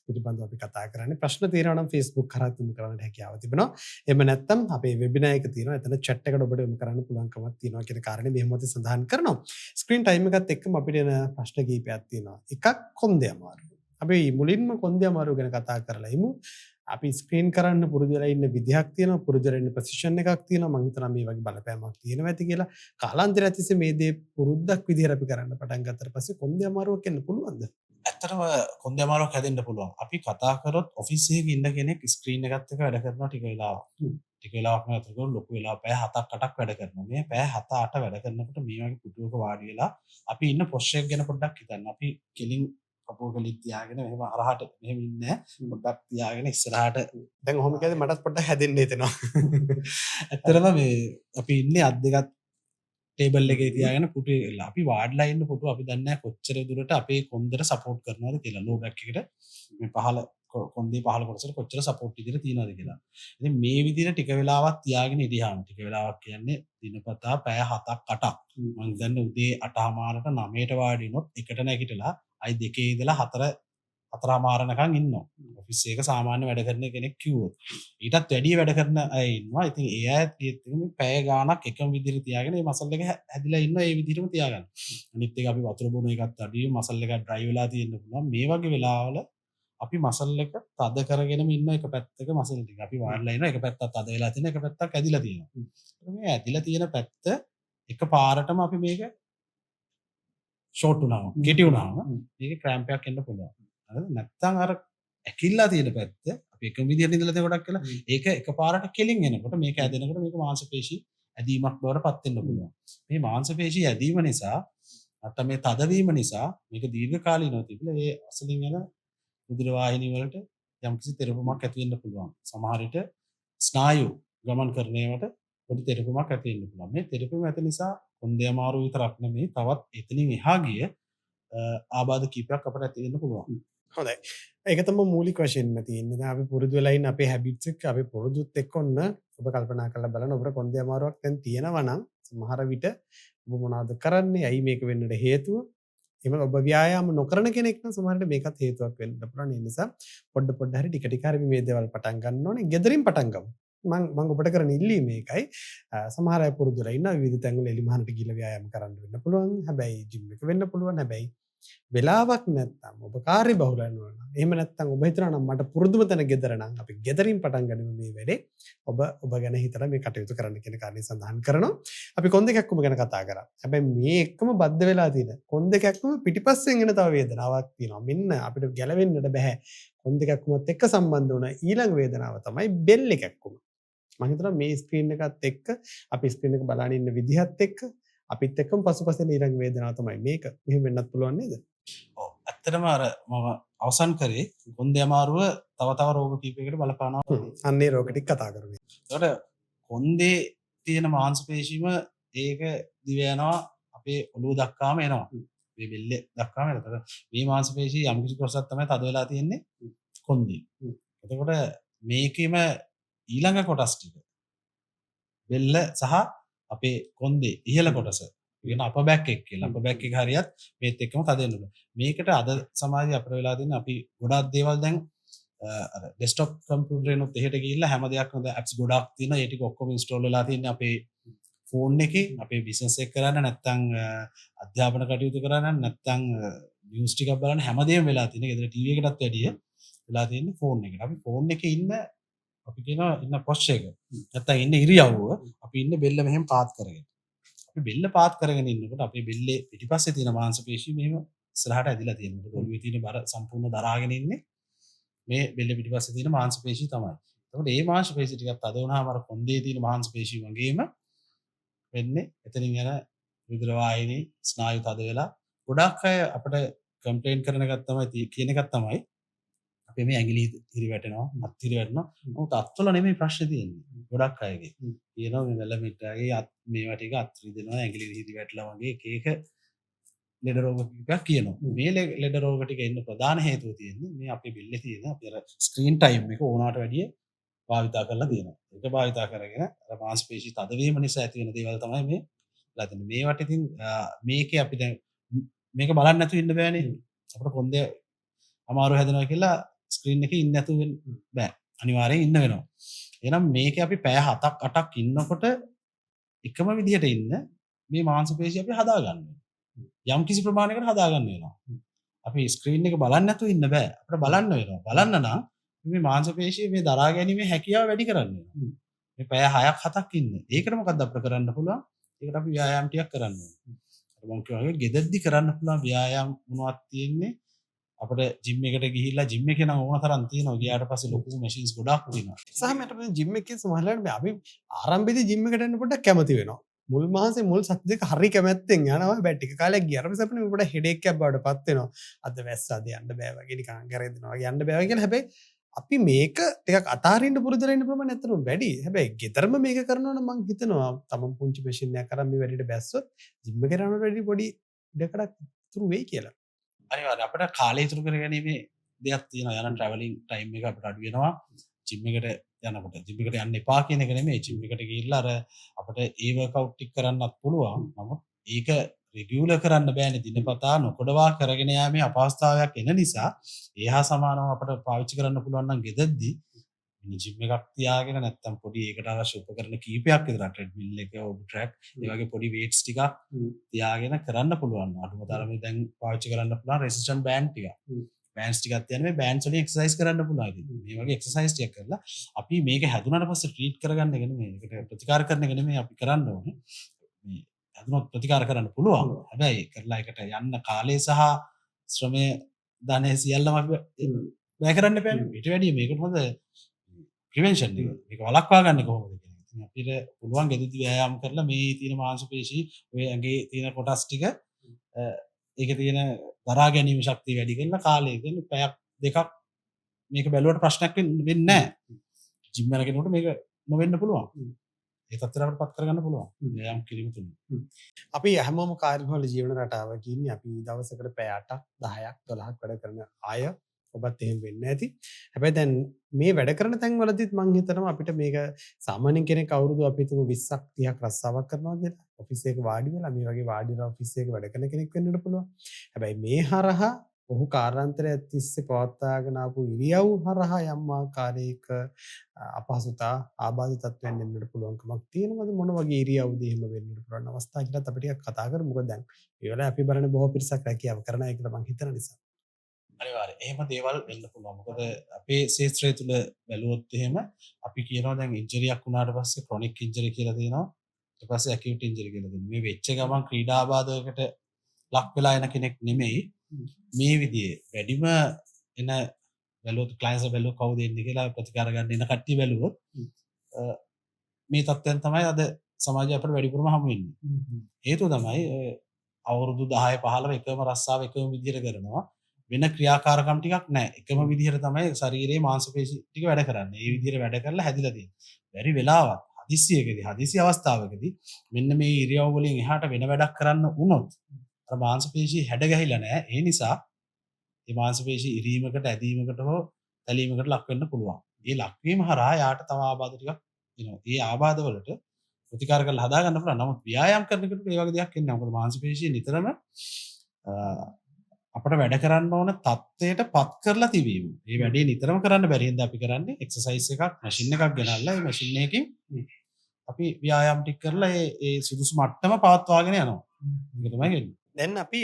පිළිබඳව අපි කතා කරන්නේ. ප්‍රශ්න තියෙනවා නම් Facebook කරා යොමු කරන්නට හැකියාව තිබෙනවා. එහෙම නැත්නම් අපේ වෙබිනාර් එක තියෙනවා. එතන chat එකට ඔබට යොමු කරන්න පුළුවන්කමක් තියෙනවා කියන කාරණේ මෙහෙම මොහොතේ සඳහන් කරනවා. ස්ක්‍රීන් ටයිම් එකත් එක්කම අපිට එන ප්‍රශ්න කීපයක් තියෙනවා. එකක් කොන්දේ අමාරුව. අපි මුලින්ම කොන්දේ අමාරුව ගැන කතා කරලා ඉමු. අපි ස්ක්‍රීන් කරන්න පුරුදු වෙලා ඉන්න විදිහක් තියෙනවා, පුරුදු වෙලා ඉන්න පොසිෂන් එකක් තියෙනවා. මම හිතනවා මේ වගේ බලපෑමක් තියෙනවා ඇති කියලා. කාලාන්තරය තිස්සේ මේ දේ පුරුද්දක් විදිහට අපි කරන්න පටන් ගත්තට පස්සේ කොන්දේ අමාරුවක් එන්න පුළුවන්ද? ඇත්තටම කොන්දේ අමාරුවක් හැදෙන්න පුළුවන්. අපි කතා කරොත් ඔෆිස් එකේ ඉන්න කෙනෙක් ස්ක්‍රීන් එකත් එක්ක වැඩ කරනවා ටික වෙලාවක්. ටික වෙලාවක් නතර ලොකු වෙලාව පැය 7ක් 8ක් වැඩ කරනවා. මේ පැය 7 8 වැඩ කරනකොට මේ වගේ පුටුවක වාඩි වෙලා අපි ඉන්න පොස්චර් එක ගැන පොඩ්ඩක් හිතන්න. අපි කෙලින් කපුව කලින් තියාගෙන මෙහෙම හරහාට මෙහෙම ඉන්නේ නැහැ. පොඩ්ඩක් තියාගෙන ඉස්සරහට දැන් ඔහොම කියද්දි මටත් පොඩ්ඩක් හැදෙන්න හිතෙනවා. ඇත්තටම මේ අපි ඉන්නේ අත් දෙකත් ටේබල් එකේ තියාගෙන පුටුවේ ඉල්ලා. අපි වාඩිලා ඉන්න පුටුව අපි දන්නේ නැහැ කොච්චර දුරට අපේ කොන්දර සපෝට් කරනවද කියලා. ලෝ බෑක් එකට මේ පහළ කොන්දේ පහළ කොටසට කොච්චර සපෝට් විදිහට තියනවද කියලා. ඉතින් මේ විදිහට ටික වෙලාවක් තියාගෙන ඉඳියාම ටික වෙලාවක් කියන්නේ දිනපතා පැය 7ක් 8ක්. මම දන්නේ උදේ 8:00මාරට 9ට වාඩි වුණොත් එකට නැගිටලා අයි 2 ඉඳලා 4:00මාරනකම් ඉන්නවා. ඔෆිස් එක සාමාන්‍ය වැඩ කරන කෙනෙක් කිව්වොත්. ඊටත් වැඩි වැඩ කරන අය ඉන්නවා. ඉතින් ඒ අයත් මේ පැය ගාණක් එකම විදිහට තියාගෙන මේ මසල් එක හැදිලා ඉන්නවා. ඒ විදිහටම තියාගන්න. අනිත් එක අපි වතුර බොන එකත් අඩුයි. මසල් එක ඩ්‍රයි වෙලා තියෙන්න පුළුවන්. මේ වගේ වෙලාවල අපි මසල් එක තද කරගෙනම ඉන්න එක පැත්තක මසල් ටික අපි වාඩිලා ඉන්නවා. එක පැත්තක් තද වෙලා තියෙනවා. එක පැත්තක් ඇදිලා තියෙනවා. මේ ඇදිලා තියෙන පැත්ත එක පාරටම අපි මේක ෂෝට් වුණාම කෙටි වුණාම මේක ක්‍රෑම්ප් එකක් එන්න පුළුවන්. හරිද? නැත්තම් අර ඇකිල්ලා තියෙන පැත්ත අපි එකම විදිහට ඉඳලා තියෙන ගොඩක් කියලා ඒක එකපාරට කෙලින් එනකොට මේක ඇදෙනකොට මේක මාංශ පේශි ඇදීමක් බවට පත් වෙන්න පුළුවන්. මේ මාංශ පේශි ඇදීම නිසා නැත්නම් මේ තදවීම නිසා මේක දීර්ඝ කාලීනව තිබිලා ඒ අසලින් යන රුධිර වාහිනී වලට යම්කිසි තෙරපුමක් ඇති වෙන්න පුළුවන්. සමහර විට ස්නායු ගමන් කරන ඒවාට පොඩි තෙරපුමක් ඇති වෙන්න පුළුවන්. මේ තෙරපුම ඇති නිසා කොන්දේ අමාරු විතරක් නෙමෙයි තවත් එතනින් එහා ගිය ආබාධ කීපයක් අපට ඇති වෙන්න පුළුවන්. හොඳයි. ඒක තමයි මූලික වශයෙන්ම තියෙන්නේ. දැන් අපි පුරුදු වෙලා ඉන්න අපේ හැබිට්ස් එක අපි පුරුදුත් එක්ක ඔන්න ඔබ කල්පනා කරලා බලන්න ඔබට කොන්දේ අමාරුවක් දැන් තියෙනවා නම් සමහර විට ඔබ මොනවද කරන්නේ? ඇයි මේක වෙන්නට හේතුව? එහෙම ඔබ ව්‍යායාම නොකරන කෙනෙක් නම් සමහරවිට මේකත් හේතුවක් වෙන්න පුළුවන්. ඒ නිසා පොඩ හරි ටික හරි මේ දේවල් පටන් ගන්න ඕනේ. ගෙදරින් පටන් ගමු. මං ඔබට කරන ඉල්ලීම මේකයි. සමහර අය පුරුදු වෙලා ඉන්නවා විවිධ තැන්වල එලිමහනට ගිහලා ව්‍යායාම කරන්න වෙන්න පුළුවන්. හැබැයි ජිම් එක වෙන්න පුළුවන්. හැබැයි වෙලාවක් නැත්තම් ඔබ කාර්ය බහුල වෙනවා නම් එහෙම නැත්තම් ඔබ හිතනවා නම් මට පුරුදුම තැන ගෙදර නම් අපි ගෙදරින් පටන් ගනිමු මේ වැඩේ. ඔබ ගැන හිතලා මේ කටයුතු කරන්න කියන කාරණේ සඳහන් කරනවා. අපි කොන්ද කැක්කුම ගැන කතා කරා. හැබැයි මේ එක්කම බද්ධ වෙලා තියෙන කොන්ද කැක්කුම පිටිපස්සෙන් එන තව වේදනාවක් තියෙනවා. මෙන්න අපිට ගැලවෙන්නට බෑ. කොන්ද කැක්කුමත් එක්ක සම්බන්ධ වුණ ඊළඟ වේදනාව තමයි බෙල්ල කැක්කුම. මම හිතනවා මේ ස්ක්‍රීන් එකත් එක්ක අපි ස්ක්‍රීන් එක බලන ඉන්න විදිහත් එක්ක අපිත් එක්කම පසුපසින් ඊළඟ වේදනාව තමයි මේක. මෙහෙම වෙන්නත් පුළුවන් නේද? ඔව් ඇත්තටම අර මම අවසන් කරේ කොන්දේ අමාරුව තව රෝග කීපයකට බලපානවා. අන්නේ රෝග ටික කතා කරමු. ඒකට කොන්දේ තියෙන මාංශ පේශීම ඒක දිව යනවා අපේ ඔළුව දක්වාම එනවා. මේ බෙල්ල දක්වාම එනවා. මේ මාංශ පේශී යම් කිසි කොටසක් තමයි තද වෙලා තියෙන්නේ කොන්දේ. එතකොට මේකෙම ඊළඟ කොටස් ටික බෙල්ල සහ අපේ කොන්දේ ඉහළ කොටස කියන අප බෑක් එක කියලා. අප බෑක් එක හරියත් මේත් එක්කම තද වෙනවා. මේකට අද සමාජයේ අපර වෙලා තියෙන අපි ගොඩාක් දේවල් දැන් අර ඩෙස්ක්ටොප් කම්පියුටර් එකනොත් එහෙට ගිහිල්ලා හැම දෙයක්ම දැන් ඇප්ස් ගොඩාක් තියෙනවා. ඒ ටික ඔක්කොම ඉන්ස්ටෝල් වෙලා තියෙන්නේ අපේ ෆෝන් එකේ. අපේ බිස්නස් එක කරන්න නැත්නම් අධ්‍යාපන කටයුතු කරන්න නැත්නම් නිවුස් ටිකක් බලන්න හැමදේම වෙලා තියෙන්නේ. ගෙදර ටීවී එකටත් වැඩිය වෙලා තියෙන්නේ ෆෝන් එකට. අපි ෆෝන් එකේ ඉන්න අපි කියනවා ඉන්න පොස්චර් එක. නැත්නම් ඉන්න ඉරියව්ව අපි ඉන්න බෙල්ල මෙහෙම පාත් කරගෙන. අපි බෙල්ල පාත් කරගෙන ඉන්නකොට අපේ බෙල්ලේ පිටිපස්සේ තියෙන මාංශ පේශි මෙහෙම ඉස්සරහට ඇදිලා තියෙනවා. ඔළුවේ තියෙන බර සම්පූර්ණ දරාගෙන ඉන්නේ මේ බෙල්ල පිටිපස්සේ තියෙන මාංශ පේශි තමයි. එතකොට මේ මාංශ පේශි ටිකක් තද වුණාම අර කොන්දේ තියෙන මාංශ පේශි වගේම වෙන්නේ එතනින් යන රුධිර වාහිනී ස්නායු තද වෙලා ගොඩක් අය අපිට කම්ප්ලේන්ට් කරන එකක් තමයි කියන එකක් තමයි අපේ මේ ඇඟිලි හිරි වැටෙනවා අත් හිරි වැටෙනවා. නමුත් අත්වල නෙමෙයි ප්‍රශ්නේ තියෙන්නේ. ගොඩක් අයගේ කියනවා මේ වැලමිට්ටාගේ අත් මේවා ටික අත් රිදෙනවා ඇඟිලි හිරි වැටලා වගේ එක ලෙඩ රෝග කිහිපයක් කියනවා. මේ ලෙඩ රෝග ටික එන්න ප්‍රධාන හේතුව තියෙන්නේ මේ අපේ බෙල්ලේ තියෙන අපේ අර ස්ක්‍රීන් ටයිම් එක ඕනාට වැඩිය භාවිතා කරලා තියෙනවා. ඒක භාවිතා කරගෙන අර මාංශ පේශි තද වීම නිසා ඇති වෙන දේවල් තමයි මේ වෙලා තියෙන්නේ. මේවට ඉතින් මේකේ අපි දැන් මේක බලන්න නැතුව ඉන්න බෑනේ. අපිට කොන්දේ අමාරු හැදෙනවා කියලා ස්ක්‍රීන් එකේ ඉන්න නැතුව බෑ. අනිවාර්යෙන් ඉන්න වෙනවා. එහෙනම් මේකේ අපි පැය 7ක් 8ක් ඉන්නකොට එකම විදිහට ඉන්න මේ මාංශ පේශි අපි හදා ගන්න වෙනවා. යම් කිසි ප්‍රමාණයකට හදා ගන්න වෙනවා. අපි ස්ක්‍රීන් එක බලන්න නැතුව ඉන්න බෑ. අපිට බලන්න වෙනවා. බලන්න නම් මේ මාංශ පේශිය මේ දරා ගැනීමේ හැකියාව වැඩි කරන්න වෙනවා. මේ පැය 6ක් 7ක් ඉන්න. ඒකට මොකද්ද අපිට කරන්න පුළුවන්? ඒකට අපි ව්‍යායාම ටිකක් කරන්න ඕනේ. මම කියවගේ ගෙදරදී කරන්න පුළුවන් ව්‍යායාම මොනවද තියෙන්නේ? අපිට ජිම් එකට ගිහිල්ලා ජිම් එකේ නම් ඕන තරම් තියෙනවා. ගියාට පස්සේ ලොකු මැෂින්ස් ගොඩක් තියෙනවා. සහ මට මේ ජිම් එකේ සමහරවිට අපි ආරම්භයේදී ජිම් එකට යන්න පොඩ්ඩක් කැමති වෙනවා. මුල් මාසේ මුල් සති දෙක හරි කැමැත්තෙන් යනවා. හැබැයි ටික කාලයක් ගියාට පස්සේ අපිට පොඩ්ඩක් හෙඩේක් එකක් බවට පත් වෙනවා. අද වැස්සාද යන්න බෑ වගේ නිකන් කරේදෙනවා වගේ යන්න බෑ වගේ කියලා. හැබැයි අපි මේක ටිකක් අතාරින්න පුරුදු වෙන්න ප්‍රමාණය ඇත්තටම වැඩි. හැබැයි ගෙදරම මේක කරනවා නම් මම හිතනවා තමන් පුංචි මැෂින් එකක් කරන් මේ වැඩේට බැස්සොත් ජිම් එකට යනකොට වැඩි පොඩි ඉඩකඩක් ඉතුරු වෙයි කියලා. අනිවාර්යයෙන් අපිට කාලය ඉතුරු කරගැනීමේ දෙයක් තියෙනවා. යන ට්‍රැවලින් ටයිම් එක අපිට අඩු වෙනවා. ජිම් එකට යනකොට ජිම් එකට යන්න එපා කියන එක නෙමෙයි. ජිම් එකට ගිහිල්ලා අර අපිට ඒ වර්ක්අවුට් ටික කරන්නත් පුළුවන්. නමුත් ඒක රෙගියුලර් කරන්න බෑනේ. දිනපතා නොකඩවා කරගෙන යාමේ අපහසුතාවයක් එන නිසා ඒහා සමානව අපිට පාවිච්චි කරන්න පුළුවන් නම් ගෙදරදී මිනි ජිම් එකක් තියාගෙන නැත්තම් පොඩි ඒකට අවශ්‍ය උපකරණ කීපයක් විතර ට්‍රෙඩ්මිල් එක ඔබ ට්‍රැක් ඒ වගේ පොඩි වේට්ස් ටිකක් තියාගෙන කරන්න පුළුවන්. අඩුම තරමේ දැන් පාවිච්චි කරන්න පුළුවන් රෙසිස්ටන්ට් බෑන්ඩ් ටිකක්. බෑන්ඩ්ස් ටිකක් තියන මේ බෑන්ඩ්ස් වලින් එක්සර්සයිස් කරන්න පුළුවන්. ඉතින් මේ වගේ එක්සර්සයිස් ටිකක් කරලා අපි මේක හැදුනාට පස්සේ ට්‍රීට් කරගන්න එක නෙමෙයි. ඒකට ප්‍රතිකාර කරන එක නෙමෙයි අපි කරන්න ඕනේ. මේ හැදුනොත් ප්‍රතිකාර කරන්න පුළුවන්. හැබැයි කරලා ඒකට යන්න කාලය සහ ශ්‍රමය ධනය සියල්ලම අපි වැය කරන්න එපා. ඊට වැඩිය මේකට හොඳ ප්‍රිවෙන්ෂන් එක. මේක වළක්වා ගන්න කොහොමද කියන එක. ඉතින් අපිට පුළුවන් ගෙදරදී ව්‍යායාම කරලා මේ තියෙන මාංශ පේශි ඔය ඇඟේ තියෙන කොටස් ටික ඒකේ තියෙන දරා ගැනීම ශක්තිය වැඩි කරලා කාලය කියන්නේ පැයක් දෙකක් මේක බැලුවට ප්‍රශ්නයක් වෙන්නේ නැහැ. ජිම් යන කෙනෙකුට මේක නොවෙන්න පුළුවන්. ඒ තත්ත්වයට පත් කරගන්න පුළුවන්. ව්‍යායාම කිරීම තුලින්. අපි හැමෝම කාර්යබහුල ජීවන රටාවක ඉන්නේ. අපි දවසකට පැය 8ක් 10ක් 12ක් වැඩ කරන අය. ඔබත් එහෙම වෙන්නේ නැති. හැබැයි දැන් මේ වැඩ කරන තැන්වලදීත් මම හිතනවා අපිට මේක සාමාන්‍යයෙන් කෙනෙක් අවුරුදු අපි හිතමු 20ක් 30ක් රස්සාවක් කරනවා කියලා. ඔෆිස් එකක වාඩි වෙලා මේ වගේ වාඩි වෙලා ඔෆිස් එකක වැඩ කරන කෙනෙක් වෙන්නත් පුළුවන්. හැබැයි මේ හරහා ඔහු කාර්යාන්තරය තිස්සේ පවත්වාගෙන ආපු ඉරියව් හරහා යම් ආකාරයක අපහසුතා ආබාධ තත්ත්වයන් එන්නට පුළුවන්කමක් තියෙනවද? මොන වගේ ඉරියව්ද එහෙම වෙන්නට පුළුවන් අවස්ථා කියලාත් අපි ටිකක් කතා කරමු. මොකද දැන් මේ වෙලාවේ අපි බලන්නේ බොහෝ පිරිසක් රැකියාව කරන අය කියලා මම හිතන නිසා. අනිවාර්යයෙන් එහෙම දේවල් වෙන්න පුළුවන්. මොකද අපේ ශාස්ත්‍රය තුල බැලුවොත් එහෙම අපි කියනවා දැන් ඉන්ජරියක් වුණාට පස්සේ ක්‍රොනික් ඉන්ජරි කියලා තියෙනවා. ඊට පස්සේ ඇකියුට් ඉන්ජරි කියලා තියෙනවා. මේ වෙච්ච ගමන් ක්‍රීඩාබාධයකට ලක් වෙලා එන කෙනෙක් නෙමෙයි. මේ විදිහේ වැඩිම එන බැලුවොත් ක්ලයන්ට්ස් බැලුවොත් කවුද එන්නේ කියලා ප්‍රතිකාර ගන්න එන කට්ටිය බැලුවොත් මේ තත්ත්වයන් තමයි අද සමාජය අපිට වැඩිපුරම හමු වෙන්නේ. හේතුව තමයි අවුරුදු 10 15 එකම රස්සාව එකම විදිහට කරනවා. වෙන ක්‍රියාකාරකම් ටිකක් නැහැ. එකම විදිහට තමයි ශරීරයේ මාංශපේශි ටික වැඩ කරන්නේ. ඒ විදිහට වැඩ කරලා හැදිලා තියෙන්නේ. බැරි වෙලාවක් හදිසි අවස්ථාවකදී මෙන්න මේ ඉරියව් වලින් එහාට වෙන වැඩක් කරන්න වුණොත් අර මාංශපේශි හැඩ ගැහිලා නැහැ. ඒ නිසා මේ මාංශපේශි ඉරීමකට, ඇදීමකට හෝ තැලීමකට ලක් වෙන්න පුළුවන්. ඒ ලක්වීම හරහා යාට තව ආබාධ ටිකක් එනවා. ඒ ආබාධ වලට ප්‍රතිකාර කරලා හදා ගන්න පුළුවන්. නමුත් ව්‍යායාම කරනකොට ඒ වගේ දෙයක් එන්නේ නැහැ. මොකද මාංශපේශිය නිතරම අපට වැඩ කරන්න ඕන තත්ත්වයට පත් කරලා තිබීම. මේ වැඩේ නිතරම කරන්න බැරි හින්දා අපි කරන්නේ එක්සර්සයිස් එකක්, මැෂින් එකක් ගෙනල්ලා ඒ මැෂින් එකකින් අපි ව්‍යායාම ටික කරලා ඒ සුදුසු මට්ටම පවත්වාගෙන යනවා. ඒක තමයි වෙන්නේ. දැන් අපි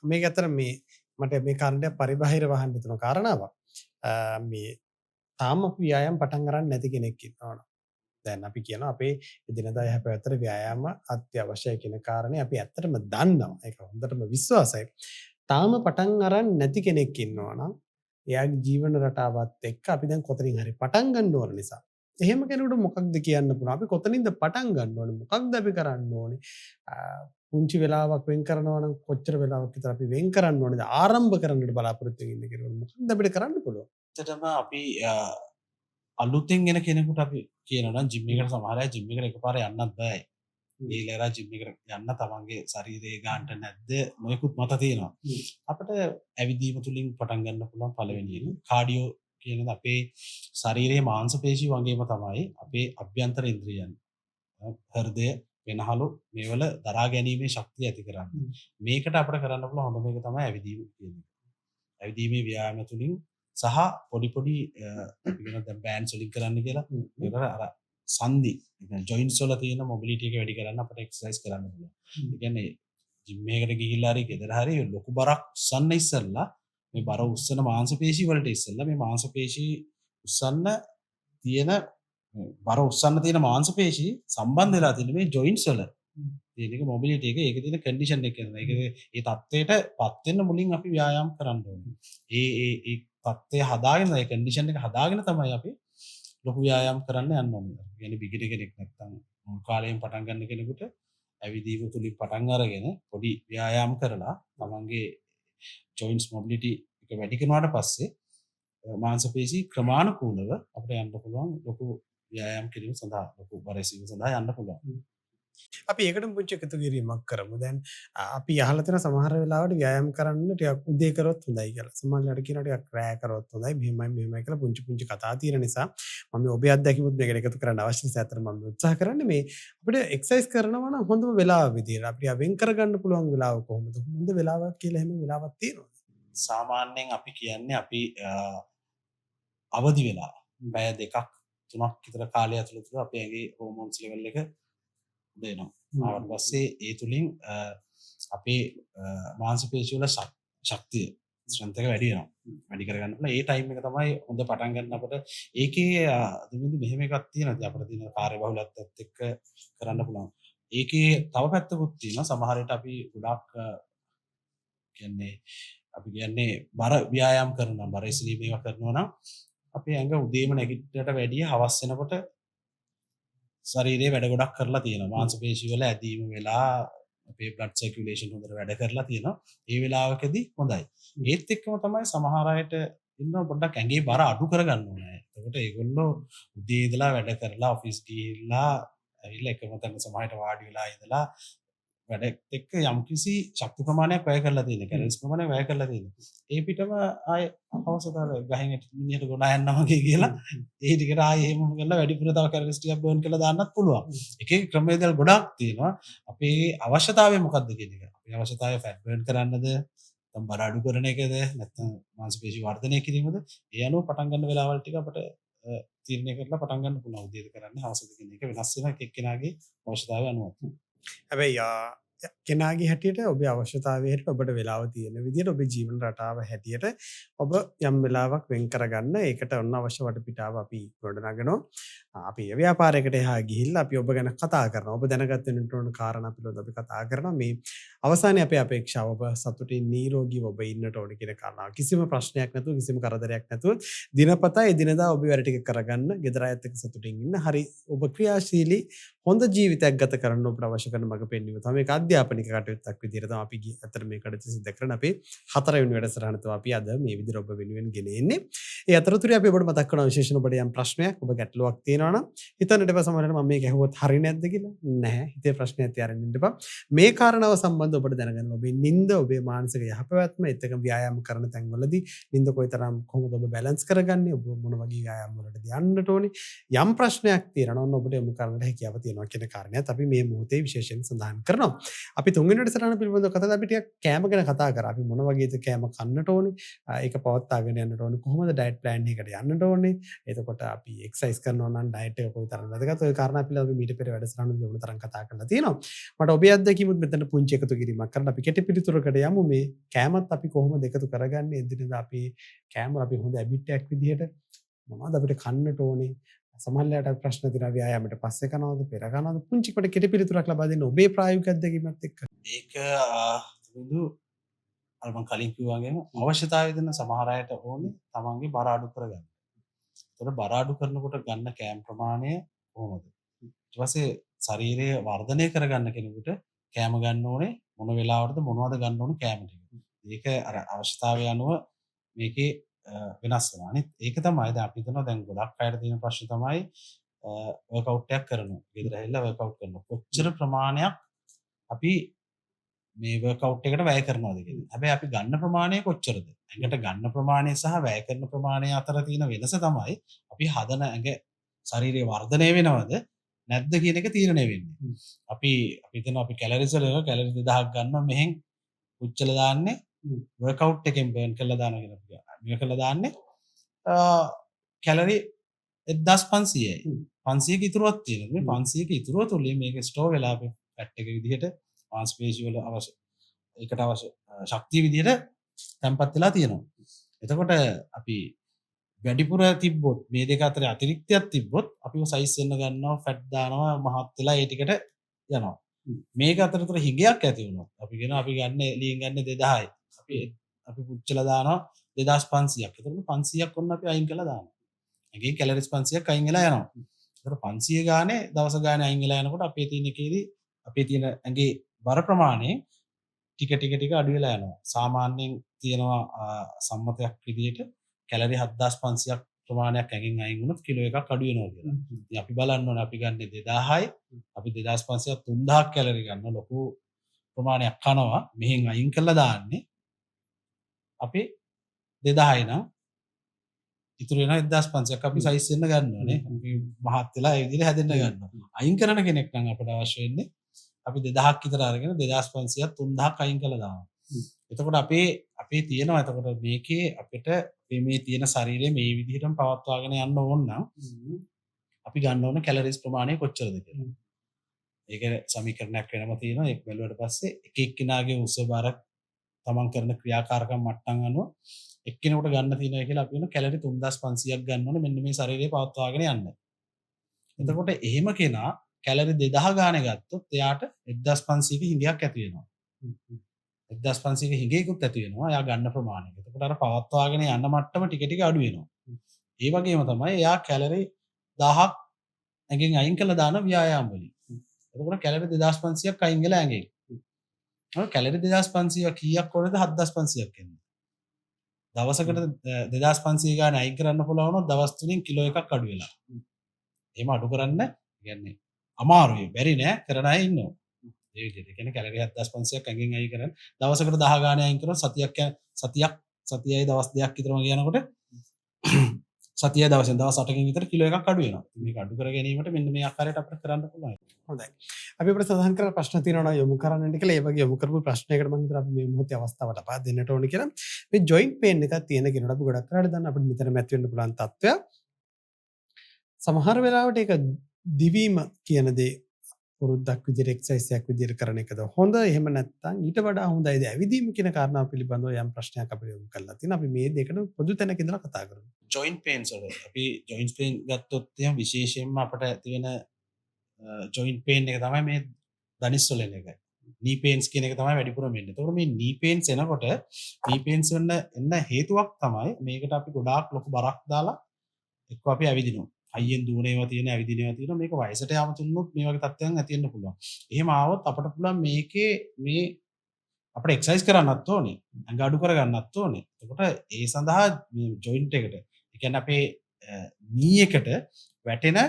මේක අතර මේ මට මේ කාරණය පරිබාහිර වහන්න හිතන කාරණාවක්. මේ තාම අපි ව්‍යායාම පටන් ගන්න නැති කෙනෙක් ඉන්නවා. දැන් අපි කියනවා අපේ එදිනදා යහපැවැත්තට ව්‍යායාම අත්‍යවශ්‍යයි කියන කාරණේ අපි ඇත්තටම දන්නවා. ඒක හොඳටම විශ්වාසයි. තාම පටන් අරන් නැති කෙනෙක් ඉන්නවා නම් එයාගේ ජීවන රටාවත් එක්ක අපි දැන් කොතනින් හරි පටන් ගන්න ඕන නිසා. එහෙම කෙනෙකුට මොකක්ද කියන්න පුළුවන්? අපි කොතනින්ද පටන් ගන්න ඕනේ? මොකක්ද අපි කරන්න ඕනේ? පුංචි වෙලාවක් වෙන් කරනවා නම් කොච්චර වෙලාවක් විතර අපි වෙන් කරන්න ඕනේද? ආරම්භ කරන්නට බලාපොරොත්තු වෙන්නේ කෙනෙකුට මොකක්ද අපිට කරන්න පුළුවන්? ඇත්තටම අපි අලුතෙන් එන කෙනෙකුට අපි කියනවා නම් ජිම් එකට සමහර අය ජිම් එකට එකපාර යන්නත් බෑ. ඒලera ජිම් එකට යන්න තමන්ගේ ශරීරයේ ගානට නැද්ද මොයකුත් මත තියෙනවා. අපිට ඇවිදීම තුලින් පටන් ගන්න පුළුවන් පළවෙනි එක. කාඩියෝ කියන්නේ අපේ ශරීරයේ මාංශ පේශි වගේම තමයි අපේ අභ්‍යන්තර ඉන්ද්‍රියන්. හෘදය වෙනහලු මේවල දරා ගැනීමේ ශක්තිය ඇති කරන්නේ. මේකට අපිට කරන්න පුළුවන් හොඳම එක තමයි ඇවිදීම කියන්නේ. ඇවිදීමේ ව්‍යායාම තුලින් සහ පොඩි පොඩි අපි කියන දැන් බෑන්ඩ්ස් වලින් කරන්න කියලා ඒකට අර සංදි ජොයින්ට්ස් වල තියෙන මොබිලිටි එක වැඩි කරන්න අපිට එක්සර්සයිස් කරන්න පුළුවන්. ඒ කියන්නේ ජිම් එකකට ගිහිල්ලා හරි ගෙදර හරි ලොකු බරක් උස්සන්න ඉස්සෙල්ලා මේ බර උස්සන මාංශපේශි වලට ඉස්සෙල්ලා මේ මාංශපේශි උස්සන්න තියෙන බර උස්සන්න තියෙන මාංශපේශි සම්බන්ධ වෙලා තියෙන මේ ජොයින්ට්ස් වල තියෙන එක මොබිලිටි එක ඒක තියෙන කන්ඩිෂන් එක කරනවා. ඒක ඒ தත්ත්වයටපත් වෙන්න මුලින් අපි ව්‍යායාම කරන්න ඕනේ. ඒ තත්ත්වය හදාගෙන ඒ කන්ඩිෂන් එක හදාගෙන තමයි අපි ලොකු ව්‍යායාම කරන්න යන්න ඕනේ. يعني බිගිනර් කෙනෙක් නැත්තම් මුල් කාලයෙන් පටන් ගන්න කෙනෙකුට ඇවිදීම තුලින් පටන් අරගෙන පොඩි ව්‍යායාම කරලා තමන්ගේ ජොයින්ට්ස් මොබිලිටි එක වැඩි කරනාට පස්සේ මාංශපේශි ක්‍රමානුකූලව අපිට යන්න පුළුවන් ලොකු ව්‍යායාම කිරීම සඳහා ලොකු පරිශීලන සඳහා යන්න පුළුවන්. අපි ඒකට පුංචි එකතු කිරීමක් කරමු. දැන් අපි අහලා තියෙන සමහර වෙලාවට ව්‍යායාම කරන්න ටිකක් උදේ කරොත් හොඳයි කියලා. සමහරවිට කියනවා ටිකක් රෑ කරොත් හොඳයි. මෙහෙමයි කියලා පුංචි පුංචි කතා තියෙන නිසා මම ඔබේ අත්දැකීමුත් මේකට එකතු කරන්න අවශ්‍ය නිසා අතර මම උත්සාහ කරන්නේ මේ අපිට එක්සර්සයිස් කරනවා නම් හොඳම වෙලාව විදියට අපිට වෙන් කරගන්න පුළුවන් වෙලාව කොහොමද? හොඳ වෙලාවක් කියලා එහෙම වෙලාවක් තියෙනවද? සාමාන්‍යයෙන් අපි කියන්නේ අපි අවදි වෙලා පැය 2ක් 3ක් විතර කාලය ඇතුළත අපේ ඇඟේ හෝමෝන්ස් ලෙවල් එක දෙනවා. ආවට පස්සේ ඒ තුලින් අපේ මාංශපේශි වල ශක්තිය ස්ට්‍රෙන්ත් එක වැඩි වෙනවා. වැඩි කරගන්න පුළුවන්. ඒ ටයිම් එක තමයි හොඳ පටන් ගන්න අපිට. ඒකේ දෙවිඳු මෙහෙම එකක් තියෙනවා. අපිට තියෙන කාර්යබහුලත්වයත් එක්ක කරන්න පුළුවන්. ඒකේ තව පැත්තකුත් තියෙනවා. සමහර විට අපි ගොඩක් කියන්නේ අපි කියන්නේ බර ව්‍යායාම කරනවා. බර ඉස්ලීම් ඒවා කරනවා නම් අපේ ඇඟ උදේම නැගිටින්නට වැඩිය හවස් වෙනකොට ශරීරයේ වැඩ ගොඩක් කරලා තියෙනවා. මාංශපේශි වල ඇදීම වෙලා අපේ බ්ලඩ් සර්කියුලේෂන් හොඳට වැඩ කරලා තියෙනවා. ඒ වෙලාවකදී හොඳයි. ඒත් එක්කම තමයි සමහර අයට ඉන්නවා පොඩ්ඩක් ඇඟේ බර අඩු කරගන්න ඕනේ. එතකොට ඒගොල්ලෝ උදේ ඉඳලා වැඩ කරලා ඔෆිස් ගිහිල්ලා ඇවිල්ලා එකම තැන සමහරට වාඩි වෙලා ඉඳලා වැඩ එක්ක යම්කිසි ශක්ති ප්‍රමාණයක් වැය කරලා තියෙනවා. කැලරිස් ප්‍රමාණයක් වැය කරලා තියෙනවා. ඒ පිටම ආයේ අවශ්‍යතාව ගහින් මිනිහට ගොඩ යනවා වගේ කියලා ඒ ටිකට ආයේ එහෙම කරලා වැඩිපුර තව කැලරිස් ටිකක් බර්න් කරලා දාන්නත් පුළුවන්. එක එක ක්‍රමවේදල් ගොඩක් තියෙනවා. අපේ අවශ්‍යතාවය මොකක්ද කියන එක. අපේ අවශ්‍යතාවය ෆැට් බර්න් කරන්නද? නැත්නම් බර අඩු කරන එකද නැත්නම් මාංශ පේශි වර්ධනය කිරීමද ඒ අනුව පටන් ගන්න වෙලාවල් ටික අපිට තීරණය කරලා පටන් ගන්න පුළුවන් උදේද කරන්නේ හවසද කියන එක වෙනස් වෙන එක්කෙනාගේ අවශ්‍යතාවය අනුව. හැබැයි කෙනාගේ හැටියට ඔබේ අවශ්‍යතාවය හැටියට ඔබට වෙලාව තියෙන විදිහට ඔබේ ජීවන රටාව හැටියට ඔබ යම් වෙලාවක් වෙන් කරගන්න ඒකට ඔන්න අවශ්‍ය වටපිටාව අපි ගොඩනගනවා. අපි ඒ ව්‍යාපාරයකට එහා ගිහිල්ලා අපි ඔබ ගැන කතා කරනවා. ඔබ දැනගත් වෙන ඕන කාරණා පිළිබඳව අපි කතා කරනවා. මේ අවසානයේ අපේ අපේක්ෂාව ඔබ සතුටින් නිරෝගීව ඔබ ඉන්නට ඕන කියන කාරණාව. කිසිම ප්‍රශ්නයක් නැතුව කිසිම කරදරයක් නැතුව දිනපතා එදිනදා ඔබේ වැඩ ටික කරගන්න, ගෙදර අයත් එක්ක සතුටින් ඉන්න. හරි ඔබ ක්‍රියාශීලී හොඳ ජීවිතයක් ගත කරන්න ඔබට අවශ්‍ය කරන මඟ පෙන්වීම තමයි මේක අධ්‍යාපනික කටයුත්තක් විදිහට තමයි අපි අතර මේ කටයුතු සිදු කරන අපේ 4 වෙනි වැඩසටහන තමයි අපි අද මේ විදිහට ඔබ වෙනුවෙන් ගෙන එන්නේ. ඒ අතරතුරේ අපි ඔබට මතක් කරන විශේෂණ ඔබට යම් ප්‍රශ්නයක් ඔබ ගැටලුවක් තියෙනවා නම් හිතන්නට එපා සමහරවිට මම මේක ඇහුවොත් හරි නැද්ද කියලා. නැහැ. හිතේ ප්‍රශ්නයක් තියාගෙන ඉන්න එපා. මේ කාරණාව සම්බන්ධව ඔබට දැනගන්න ඔබේ නිින්ද ඔබේ මානසික යහපැවැත්ම ඒත් එක්ක ව්‍යායාම කරන තැන්වලදී නිින්ද කොයිතරම් කොහොමද ඔබ බැලන්ස් කරගන්නේ ඔබ මොන වගේ ව්‍යායාම වලටද යන්නට ඕනේ යම් ප්‍රශ්නයක් තියෙනවා නම් ඔබට යොමු කරන්නට හැකියාව තියෙනවා කියන කාරණයත් අපි මේ මොහොතේ විශේෂයෙන් සඳහන් කරනවා. අපි තුන්වෙනි වැඩසටහන පිළිබඳව කතා අපි ටිකක් කෑම ගැන කතා කරා. අපි මොන වගේද කෑම කන්නට ඕනේ? ඒක පවත්වාගෙන යන්නට ඕනේ. කොහොමද ඩයට් ප්ලෑන් එකකට යන්නට ඕනේ? එතකොට අපි එක්සර්සයිස් කරනවා නම් ඩයට් එක කොයිතරම් වැදගත් ඔය කාරණා පිළිබඳව අපි මීට පෙර වැඩසටහනදී වුණ තරම් කතා කරලා තියෙනවා. මට ඔබේ අත්දැකීමුත් මෙතන පුංචි එකතු කිරීමක් කරලා අපි කෙටි පිළිතුරකට යමු. මේ කෑමත් අපි කොහොමද එකතු කරගන්නේ? එදිනෙදා අපි කෑම අපි හොඳ හැබිට් එකක් විදිහට මොනවද අපිට කන්නට ඕනේ? සමහරවිට ප්‍රශ්න තියෙනවා ව්‍යායාමයට පස්සේ කනවද පෙර කනවද? පුංචි කොට කෙටි පිළිතුරක් ලබා දෙන්න ඔබේ ප්‍රායෝගික අත්දැකීමත් එක්ක. ඒක බුදු අර මම කලින් කිව්වා වගේම අවශ්‍යතාවය දෙන සමහර අයට ඕනේ තමන්ගේ බර අඩු කරගන්න. ඒතකොට බර අඩු කරනකොට ගන්න කෑම ප්‍රමාණය කොහොමද? ඊට පස්සේ ශරීරය වර්ධනය කරගන්න කෙනෙකුට කෑම ගන්න ඕනේ මොන වෙලාවටද මොනවද ගන්න ඕනේ කෑම ටික. ඒක අර අවශ්‍යතාවය අනුව මේකේ වෙනස් වෙනවා. අනිත් ඒක තමයි දැන් අපි හිතනවා දැන් ගොඩක් අයට තියෙන ප්‍රශ්න තමයි වර්ක්අවුට් එකක් කරනවා. ගෙදර ඇවිල්ලා වර්ක්අවුට් කරනවා. කොච්චර ප්‍රමාණයක් අපි මේ වර්ක්අවුට් එකට වැය කරනවද කියලා. හැබැයි අපි ගන්න ප්‍රමාණය කොච්චරද? ඇඟට ගන්න ප්‍රමාණය සහ වැය කරන ප්‍රමාණය අතර තියෙන වෙනස තමයි අපි හදන ඇඟ ශරීරයේ වර්ධනය වෙනවද නැද්ද කියන එක තීරණය වෙන්නේ. අපි හිතනවා අපි කැලරිස් වල කැලරි 2000ක් ගන්නවා මෙහෙන් උච්චලා දාන්නේ වර්ක්අවුට් එකෙන් බර්න් කරලා දානවා කියන එක. මේක කරලා දාන්නේ කැලරි 1500යි. 500ක ඉතුරුවක් තියෙනවා. මේ 500ක ඉතුරුව තුලින් මේක ස්ටෝර් වෙලා අපි ෆැට් එක විදිහට මාංශ පේශි වල අවශ්‍ය ඒකට අවශ්‍ය ශක්තිය විදිහට තැම්පත් වෙලා තියෙනවා. එතකොට අපි වැඩිපුර තිබ්බොත් මේ දෙක අතර අතිරික්තයක් තිබ්බොත් අපිව සයිස් වෙන්න ගන්නවා ෆැට් දානවා මහත් වෙලා ඒ ටිකට යනවා. මේක අතරතුර හිගයක් ඇති වුණොත් අපි කියනවා අපි ගන්න එළියෙන් ගන්න 2000යි. අපි පුච්චලා දානවා 2500ක්. එතකොට 500ක් ඔන්න අපි අයින් කරලා දානවා. ඇඟේ කැලරිස් 500ක් අයින් වෙලා යනවා. එතකොට 500 ගානේ දවස ගානේ අයින් වෙලා යනකොට අපේ තියෙන එකේදී අපේ තියෙන ඇඟේ බර ප්‍රමාණය ටික අඩු වෙලා යනවා. සාමාන්‍යයෙන් තියෙනවා සම්මතයක් විදිහට කැලරි 7500ක් ප්‍රමාණයක් ඇඟෙන් අයින් වුණොත් කිලෝ එකක් අඩු වෙනවා කියලා. ඉතින් අපි බලන්න ඕනේ අපි ගන්නේ 2000යි. අපි 2500ක් 3000ක් කැලරි ගන්න ලොකු ප්‍රමාණයක් කනවා. මෙහෙන් අයින් කරලා දාන්නේ අපි 2000යි නම් ඉතුරු වෙනවා 1500ක් අපි සයිස් වෙන්න ගන්න ඕනේ. අපි මහත් වෙලා ඒ විදිහට හැදෙන්න ගන්නවා. අයින් කරන කෙනෙක් නම් අපිට අවශ්‍ය වෙන්නේ අපි 2000ක් විතර අරගෙන 2500ක් 3000ක් අයින් කළා දානවා. එතකොට අපේ තියෙනවා එතකොට මේකේ අපිට මේ තියෙන ශරීරය මේ විදිහටම පවත්වාගෙන යන්න ඕන නම් අපි ගන්න ඕන කැලරිස් ප්‍රමාණය කොච්චරද කියලා. ඒක සමීකරණයක් වෙනම තියෙනවා. ඒක බැලුවට පස්සේ එක එක්කිනාගේ උස බර තමන් කරන ක්‍රියාකාරකම් මට්ටම් අනුව එක්කෙනෙකුට ගන්න තියෙනවා කියලා අපි වෙන කැලරි 3500ක් ගන්න ඕනේ මෙන්න මේ ශරීරය පවත්වාගෙන යන්න. එතකොට එහෙම කෙනා කැලරි 2000 ගානේ ගත්තොත් එයාට 1500ක හිඟයක් ඇති වෙනවා. 1500ක හිඟයකුත් ඇති වෙනවා එයා ගන්න ප්‍රමාණය. එතකොට අර පවත්වාගෙන යන්න මට්ටම ටික අඩු වෙනවා. ඒ වගේම තමයි එයා කැලරි 1000ක් ඇඟෙන් අයින් කළා දාන ව්‍යායාම වලින්. එතකොට කැලරි 2500ක් අයින් වෙලා ඇඟෙන්. කැලරි 2500 කීයක් ඕනද 7500ක් එන්නේ. දවසකට 2500 ගාන අයින් කරන්න පුළුවන් වුණොත් දවස් තුනෙන් කිලෝ එකක් අඩු වෙලා. එහෙම අඩු කරන්න කියන්නේ අමාරුයි බැරි නෑ කරන අය ඉන්නවා. ඒ විදිහට කියන්නේ කැලරි 7500ක් අයින් අයින් කරන් දවසකට 10 ගාන අයින් කරොත් සතියයි දවස් දෙකක් විතරම යනකොට සතිය දවසෙන් දවස් 8කින් විතර කිලෝ එකක් අඩු වෙනවා. මේක අඩු කර ගැනීමට මෙන්න මේ ආකාරයට අපිට කරන්න පුළුවන්. හොඳයි. අපි අපිට සඳහන් කරන ප්‍රශ්න තියෙනවා නම් යොමු කරන්නට කියලා. ඒ වගේ යොමු කරපු ප්‍රශ්නයකට මම හිතනවා අපි මේ මොහොතේ අවස්ථාව ලබා දෙන්නට ඕනේ කියලා. මේ ජොයින්ට් පේන් එකක් තියෙන කෙනෙකුට අපි ගොඩක් කරාට දන්න අපිට නිතරම ඇති වෙන්න පුළුවන් තත්ත්වයක්. සමහර වෙලාවට ඒක දිවීම කියන දේ පුරුද්දක් විදිහට එක්සර්සයිස් එකක් විදිහට කරන එකද හොඳ? එහෙම නැත්නම් ඊට වඩා හොඳයිද ඇවිදීම කියන කාරණාව පිළිබඳව යම් ප්‍රශ්නයක් අපිට යොමු කරලා තියෙනවා. අපි මේ දෙකට පොදු තැනක ඉඳලා කතා කරමු. ජොයින්ට් පේන්ස් වල අපි ජොයින්ට් පේන් ගත්තොත් එහෙනම් විශේෂයෙන්ම අපිට තියෙන ජොයින්ට් පේන් එක තමයි මේ දනිස් වල එන එක. නී පේන්ස් කියන එක තමයි වැඩිපුරම එන්නේ. ඒතකොට මේ නී පේන්ස් එනකොට නී පේන්ස් වල එන්න හේතුවක් තමයි මේකට අපි ගොඩාක් ලොකු බරක් දාලා එක්ක අපි ඇවිදිනවා. හයියෙන් දුවනේවා තියෙන ඇවිදිනේවා තියෙන මේක වයසට යාම තුනොත් මේ වගේ තත්ත්වයන් ඇති වෙන්න පුළුවන්. එහෙම ආවොත් අපිට පුළුවන් මේකේ මේ අපිට එක්සර්සයිස් කරන්නත් ඕනේ. ඇඟ අඩු කරගන්නත් ඕනේ. එතකොට ඒ සඳහා මේ ජොයින්ට් එකට ඒ කියන්නේ අපේ නී එකට වැටෙන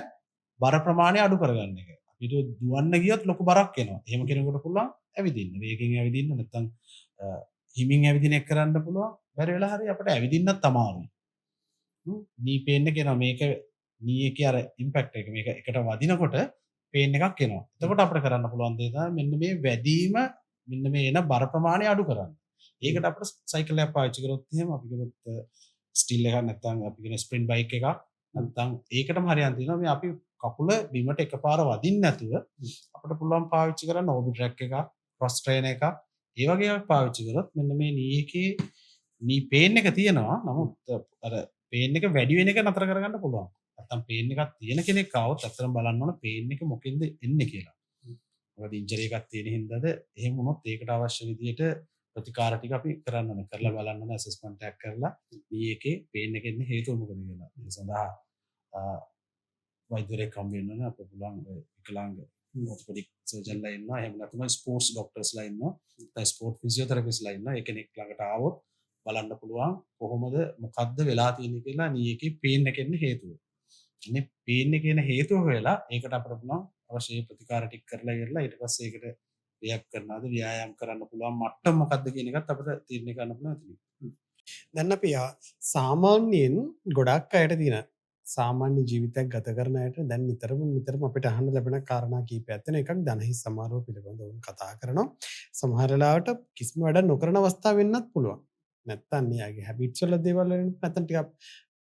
බර ප්‍රමාණය අඩු කරගන්න එක. අපිට දුවන්න ගියොත් ලොකු බරක් එනවා. එහෙම කෙනෙකුට පුළුවන් ඇවිදින්න. වේගෙන් ඇවිදින්න නැත්නම් හිමින් ඇවිදින එක කරන්න පුළුවන්. බැරි වෙලා හරි අපිට ඇවිදින්නත් අමාරුයි. නී පේන් එක එනවා. මේක නී එකේ අර ඉම්පැක්ට් එක මේක එකට වදිනකොට පේන් එකක් එනවා. එතකොට අපිට කරන්න පුළුවන් දේ තමයි මෙන්න මේ වැදීම මෙන්න මේ එන බර ප්‍රමාණය අඩු කරන්න. ඒකට අපිට සයිකල් එකක් පාවිච්චි කරොත් එහෙම අපි කරොත් ස්ටිල් එකක් නැත්නම් අපි කියන ස්ප්‍රින්ට් බයික් එකක් නැත්නම් ඒකටම හරියන් තියෙනවා මේ අපි කකුල බිමට එකපාර වදින්න නැතුව අපිට පුළුවන් පාවිච්චි කරන්න ඕබි ට්‍රැක් එකක්, ක්‍රොස් ට්‍රේන් එකක් ඒ වගේ එකක් පාවිච්චි කරොත් මෙන්න මේ නී එකේ නී පේන් එක තියෙනවා. නමුත් අර පේන් එක වැඩි වෙන එක නතර කරගන්න පුළුවන්. නැත්නම් පේන් එකක් තියෙන කෙනෙක් ආවොත් අත්‍තරම් බලන්න ඕන පේන් එක මොකෙන්ද එන්නේ කියලා. මොකද ඉන්ජරි එකක් තියෙන හින්දාද එහෙම වුණොත් ඒකට අවශ්‍ය විදිහට ප්‍රතිකාර ටික අපි කරන්න ඕනේ. කරලා බලන්න ඕනේ ඇසස්මන්ට් එකක් කරලා මේ එකේ පේන් එක එන්නේ හේතුව මොකද කියලා. ඒ සඳහා වෛද්‍යවරයෙක් හම්බ වෙන්න ඕනේ. අපිට පුළුවන් විකලාංග ඔර්තොපෙඩික් සර්ජන්ලා ඉන්නවා. එහෙම නැත්නම් ස්පෝර්ට්ස් ડોක්ටර්ස්ලා ඉන්නවා. නැත්නම් ස්පෝර්ට් ෆිසියෝതെරපිස්ට්ලා ඉන්නවා. ඒ කෙනෙක් ළඟට ආවොත් බලන්න පුළුවන් කොහොමද මොකද්ද වෙලා තියෙන්නේ කියලා නී එකේ පේන් එක එන්නේ හේතුව. මේ පේන් එක එන හේතුව වෙලා ඒකට අපිට පුළුවන් අවශ්‍ය ප්‍රතිකාර ටික කරලා ඉවරලා ඊට පස්සේ ඒකට රියැක්ට් කරනවාද ව්‍යායාම කරන්න පුළුවන් මට්ටම මොකද්ද කියන එකත් අපිට තීරණය කරන්න පුළුවන් එතනින්. දැන් අපි සාමාන්‍යයෙන් ගොඩක් අයට තියෙන සාමාන්‍ය ජීවිතයක් ගත කරන අයට දැන් නිතරම අපිට අහන්න ලැබෙන කාරණා කීපයක් තියෙන එකක් ධනහිස් සමාරෝහ පිළිබඳව කතා කරනවා. සමහර වෙලාවට කිසිම වැඩ නොකරන අවස්ථා වෙන්නත් පුළුවන්. නැත්තම් යාගේ හැබිට්ස් වල දේවල් වලින් නැත්තම් ටිකක්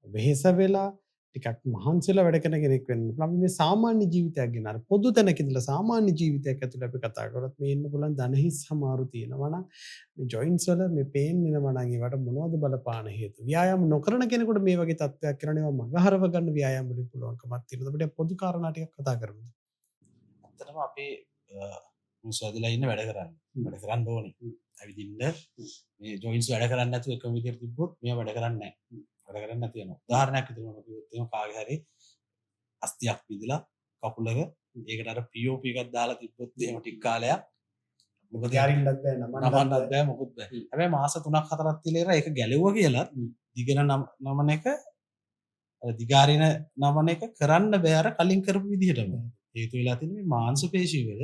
වෙහෙස වෙලා ටිකක් මහන්සිලා වැඩ කරන කෙනෙක් වෙන්න පුළුවන්. අපි මේ සාමාන්‍ය ජීවිතයක් ගැන අර පොදු තැනක ඉඳලා සාමාන්‍ය ජීවිතයක් ඇතුළේ අපි කතා කරොත් මේ ඉන්න පුළුවන් ධනහිස් සමාරු තියෙනවා නම් මේ ජොයින්ට්ස් වල මේ පේන් එනවා නම් ඒවට මොනවද බලපාන හේතු? ව්‍යායාම නොකරන කෙනෙකුට මේ වගේ තත්ත්වයක් කරනවා මගහරව ගන්න ව්‍යායාම වලින් පුළුවන්කමක් තියෙනවා. අපිට පොදු කාරණා ටිකක් කතා කරමු. ඇත්තටම අපේ මුසාදලා ඉන්න වැඩ කරන්න ඕනේ. ඇවිදින්න මේ ජොයින්ට්ස් වැඩ කරන්නේ නැතුව එකම විදිහට තිබ්බොත් මෙයා වැඩ කරන්නේ නැහැ. වැඩ කරන්නේ නැති වෙනවා. උදාහරණයක් විදිහට මම කිව්වොත් එහෙම කාගේ හරි අස්තියක් විදලා කකුලක ඒකට අර POP එකක් දාලා තිබ්බොත් එහෙම ටික කාලයක් මොකද යාරින්නත් බෑ නමන්නත් බෑ මොකුත් බෑ. හැබැයි මාස 3ක් 4ක් තියලා ඒක ගැලෙවුවා කියලා දිගන නමන එක දිගාරින නමන එක කරන්න බෑ අර කලින් කරපු විදිහටම. හේතු වෙලා තියෙන්නේ මේ මාංශ පේශි වල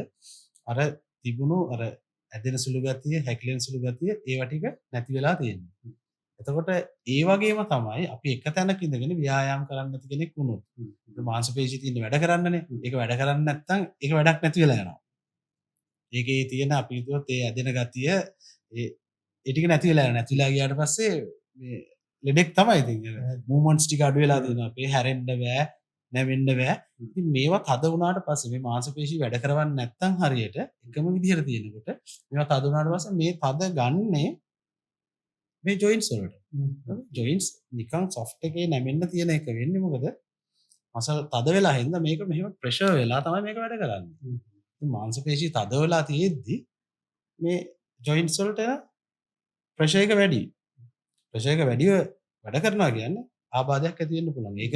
අර තිබුණු අර ඇදෙන සුළු ගතිය, හැකිලෙන සුළු ගතිය ඒවා ටික නැති වෙලා තියෙනවා. එතකොට ඒ වගේම තමයි අපි එක තැනක ඉඳගෙන ව්‍යායාම කරන්න නැති කෙනෙක් වුණොත් මාංශ පේශි තියෙන වැඩ කරන්නනේ. ඒක වැඩ කරන්නේ නැත්නම් ඒක වැඩක් නැති වෙලා යනවා. ඒකේ තියෙන අපි හිතුවත් ඒ ඇදෙන ගතිය ඒ ටික නැති වෙලා යනවා. නැතිලා ගියාට පස්සේ මේ ලෙඩෙක් තමයි ඉතින්. මූවමන්ට්ස් ටික අඩු වෙලා තියෙනවා. අපේ හැරෙන්න බෑ, නැවෙන්න බෑ. ඉතින් මේවා තද වුණාට පස්සේ මේ මාංශ පේශි වැඩ කරවන්නේ නැත්නම් හරියට එකම විදිහට තියෙනකොට මේවා තද වුණාට පස්සේ මේ තද ගන්නේ මේ ජොයින්ට්ස් වලට. ජොයින්ට්ස් නිකන් සොෆ්ට් එකේ නැමෙන්න තියෙන එක වෙන්නේ මොකද? මසල් තද වෙලා හින්දා මේක මෙහෙම ප්‍රෙෂර් වෙලා තමයි මේක වැඩ කරන්නේ. ඉතින් මාංශ පේශි තද වෙලා තියෙද්දි මේ ජොයින්ට්ස් වලට ප්‍රෙෂර් එක වැඩි. ප්‍රෙෂර් එක වැඩිව වැඩ කරනවා කියන්නේ ආබාධයක් ඇති වෙන්න පුළුවන්. ඒක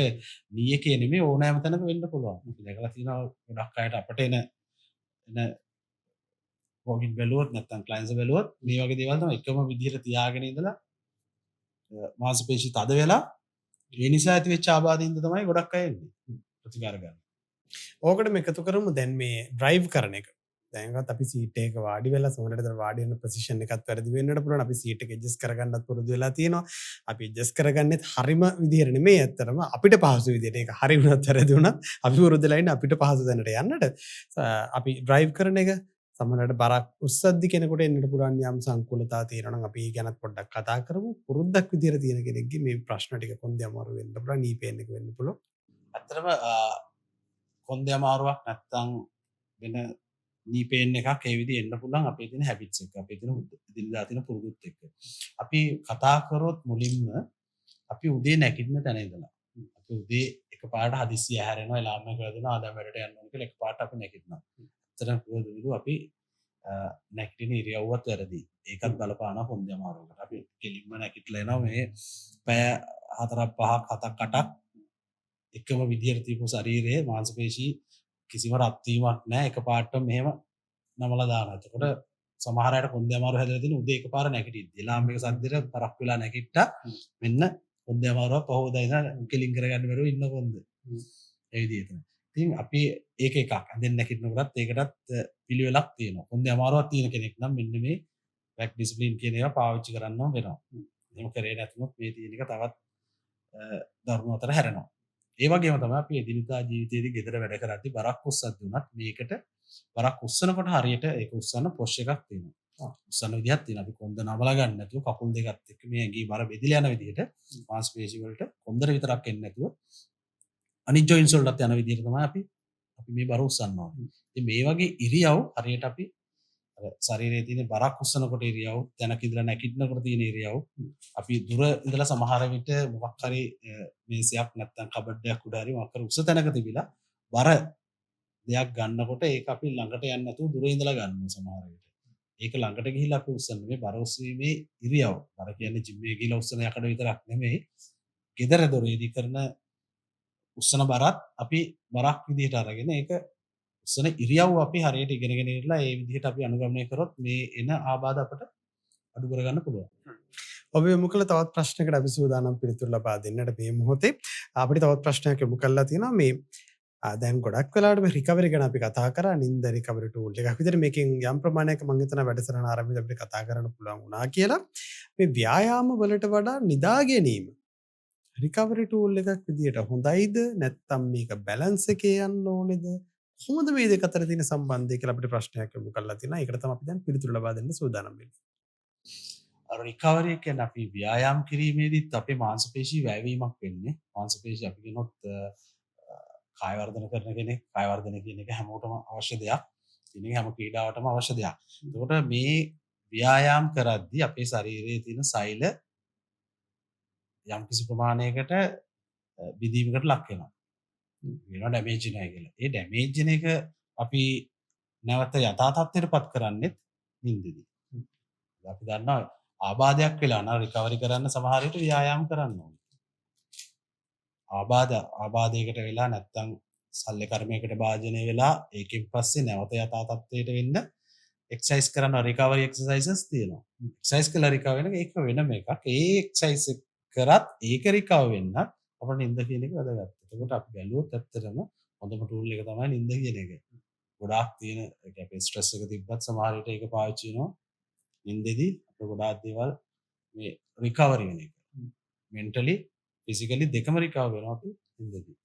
නී එකේ නෙමෙයි ඕනෑම තැනක වෙන්න පුළුවන්. අපි දැකලා තියෙනවා ගොඩක් අයට අපට එන වොගින් බැලුවොත් නැත්නම් ක්ලයන්ට්ස් බැලුවොත් මේ වගේ දේවල් තමයි එකම විදිහට තියාගෙන ඉඳලා මාංශ පේශි තද වෙලා ඒ නිසා ඇති වෙච්ච ආබාධින්ද තමයි ගොඩක් අය එන්නේ ප්‍රතිකාර ගන්න. ඕකටම එකතු කරමු දැන් මේ ඩ්‍රයිව් කරන එක. දැන්වත් අපි සීට් එකක වාඩි වෙලා සමහරවිට අර වාඩි වෙන පොසිෂන් එකත් වැරදි වෙන්නට පුළුවන්. අපි සීට් එක ඇඩ්ජස්ට් කරගන්නත් පුරුදු වෙලා තියෙනවා. අපි ඇඩ්ජස්ට් කරගන්නෙත් හරිම විදිහට නෙමෙයි ඇත්තටම අපිට පහසු විදිහට. ඒක හරි වුණත් වැරදි වුණත් අපි පුරුදු වෙලා ඉන්නේ අපිට පහසු තැනට යන්නට. අපි ඩ්‍රයිව් කරන එක සමහරවිට බරක් උස්සද්දි කෙනෙකුට එන්නට පුළුවන් යම් සංකූලතා තියෙනවා නම් අපි ඒ ගැනත් පොඩ්ඩක් කතා කරමු. පුරුද්දක් විදිහට තියෙන කෙනෙක්ගේ මේ ප්‍රශ්න ටික කොන්දේ අමාරු වෙන්න පුළුවන්. නී පේන් එක වෙන්න පුළුවන්. ඇත්තටම කොන්දේ අමාරුවක් නැත්තම් වෙන නී පේන් එකක් ඒ විදිහ එන්න පුළුවන් අපේ තියෙන හැබිට්ස් එක. අපේ තියෙන දිනදා තියෙන පුරුදුත් එක්ක. අපි කතා කරොත් මුලින්ම අපි උදේ නැගිටින තැන ඉඳලා. අපි උදේ එකපාරට හදිස්සිය හැරෙනවා එලාම් එක කරනවා ආදම් වැඩට යන්න ඕන කියලා එකපාරට අපි නැගිටිනවා. ඇත්තටම පුරුදු අපි නැගිටින ඉරියව්වත් වැරදි. ඒකත් බලපානවා කොන්දේ අමාරුවකට. අපි කෙලින්ම නැගිටලා එනවා මේ පැය 4ක් 5ක් 7ක් 8ක් එකම විදියට තියපු ශරීරයේ මාංශ පේශී කිසිම රත් වීමක් නැහැ එකපාරට මෙහෙම නමලා දානවා. එතකොට සමහර අයට කොන්දේ අමාරු හැදලා තියෙන උදේ එකපාර නැගිටිද්දි එලාම් එක සද්දෙට පරක් වෙලා නැගිට්ටා මෙන්න කොන්දේ අමාරුව පහෝදා ඉඳන් කෙලින් කරගන්න බැරුව ඉන්න කොන්ද. ඒ විදිහට. ඉතින් අපි ඒක එකක්. අඳෙන් නැගිටිනකොටත් ඒකටත් පිළිවෙලක් තියෙනවා. කොන්දේ අමාරුවක් තියෙන කෙනෙක් නම් මෙන්න මේ බෑක් ඩිසිප්ලින් කියන ඒවා පාවිච්චි කරන්න වෙනවා. එහෙම කරේ නැත්නම් මේ තියෙන එක තවත් දරුණු අතර හැරෙනවා. ඒ වගේම තමයි අපි එදිනදා ජීවිතයේදී ගෙදර වැඩ කරද්දී බරක් උස්සද්දී උනත් මේකට බරක් උස්සනකොට හරියට ඒක උස්සන්න පොෂ් එකක් තියෙනවා. උස්සන විදිහක් තියෙනවා. අපි කොන්ද නමලා ගන්න නැතුව කකුල් දෙකත් එක්ක මේ ඇඟේ බර බෙදලා යන විදිහට මාස් පේශි වලට කොන්දර විතරක් එන්නේ නැතුව අනිත් ජොයින්ට්ස් වලටත් යන විදිහට තමයි අපි මේ බර උස්සන්න ඕනේ. ඉතින් මේ වගේ ඉරියව් හරියට අපි ශරීරයේ තියෙන බරක් උස්සනකොට ඉරියව් තැනක ඉඳලා නැගිටිනකොට තියෙන ඉරියව් අපි දුර ඉඳලා සමහර විට මොකක් හරි මේසයක් නැත්නම් කබඩයක් උඩ හරි මොකක් හරි උස තැනක තිබිලා බර දෙයක් ගන්නකොට ඒක අපි ළඟට යන්නේ නැතුව දුර ඉඳලා ගන්නවා සමහර විට. ඒක ළඟට ගිහිල්ලා අපි උස්සන්නේ මේ බර උස්සීමේ ඉරියව්. බර කියන්නේ ජිම් එකේ ගිහිල්ලා උස්සන යකඩ විතරක් නෙමෙයි. gedara doreedi කරන උස්සන බරත් අපි බරක් විදිහට අරගෙන ඒක උස්සන ඉරියව් අපි හරියට ඉගෙනගෙන ඉරලා ඒ විදිහට අපි අනුගමනය කරොත් මේ එන ආබාධ අපට අඩු කරගන්න පුළුවන්. ඔබ යොමු කළ තවත් ප්‍රශ්නයකට අපි සූදානම් පිළිතුරු ලබා දෙන්නට මේ මොහොතේ අපිට තවත් ප්‍රශ්නයක් යොමු කරලා තියෙනවා මේ දැන් ගොඩක් වෙලාවට මේ රිකවරි ගැන අපි කතා කරා නින්ද රිකවරි ටූල් එකක් විදිහට මේකෙන් යම් ප්‍රමාණයක මම හිතනවා වැඩසටහන ආරම්භයේදී අපිට කතා කරන්න පුළුවන් වුණා කියලා මේ ව්‍යායාම වලට වඩා නිදා ගැනීම රිකවරි ටූල් එකක් විදිහට හොඳයිද නැත්නම් මේක බැලන්ස් එකේ යන්න ඕනේද කොහොමද මේ දෙක අතර තියෙන සම්බන්ධය කියලා අපිට ප්‍රශ්නයක් යොමු කරලා තියෙනවා. ඒකට තමයි අපි දැන් පිළිතුරු ලබා දෙන්න සූදානම් වෙන්නේ. රිකවරි කියන්නේ අපි ව්‍යායාම කිරීමේදීත් අපේ මාංශ පේශී වැයවීමක් වෙන්නේ. මාංශ පේශී අපි කියනොත් කාය වර්ධන කරන කෙනෙක් කාය වර්ධනය කියන එක හැමෝටම අවශ්‍ය දෙයක්. ඉතින් හැම ක්‍රීඩාවටම අවශ්‍ය දෙයක්. එතකොට මේ ව්‍යායාම කරද්දී අපේ ශරීරයේ තියෙන සෛල යම් කිසි ප්‍රමාණයකට විදීමකට ලක් වෙනවා. වෙනවා ඩැමේජ් වෙනවා කියලා. ඒ ඩැමේජ් වෙන එක අපි නැවත යථා තත්ත්වයටපත් කරන්නේත් නිින්දදී. අපි දන්නවා ආබාධයක් වෙලා නම් රිකවරි කරන්න සමහර විට ව්‍යායාම කරන්න ඕනේ. ආබාධයකට වෙලා නැත්තම් සල්ලි කර්මයකට භාජනය වෙලා ඒකෙන් පස්සේ නැවත යථා තත්ත්වයට වෙන්න එක්සර්සයිස් කරනවා රිකවරි එක්සර්සයිසස් තියෙනවා. එක්සර්සයිස් කළා රිකවරි වෙන එක වෙනම එකක්. ඒ එක්සර්සයිස් කරත් ඒක රිකවර් වෙන්න අපිට නිින්ද කියන එක වැදගත්. එතකොට අපි බැලුවොත් ඇත්තටම හොඳම ටූල් එක තමයි නිින්ද කියන එක. ගොඩාක් තියෙන අපේ ස්ට්‍රෙස් එක තිබ්බත් සමහර විට ඒක පාවිච්චි වෙනවා. නිින්දෙදී අපිට ගොඩාක් දේවල් මේ රිකවරි වෙන එක. මෙන්ටලි ෆිසිකලි දෙකම රිකවර් වෙනවා අපි නිින්දෙදී.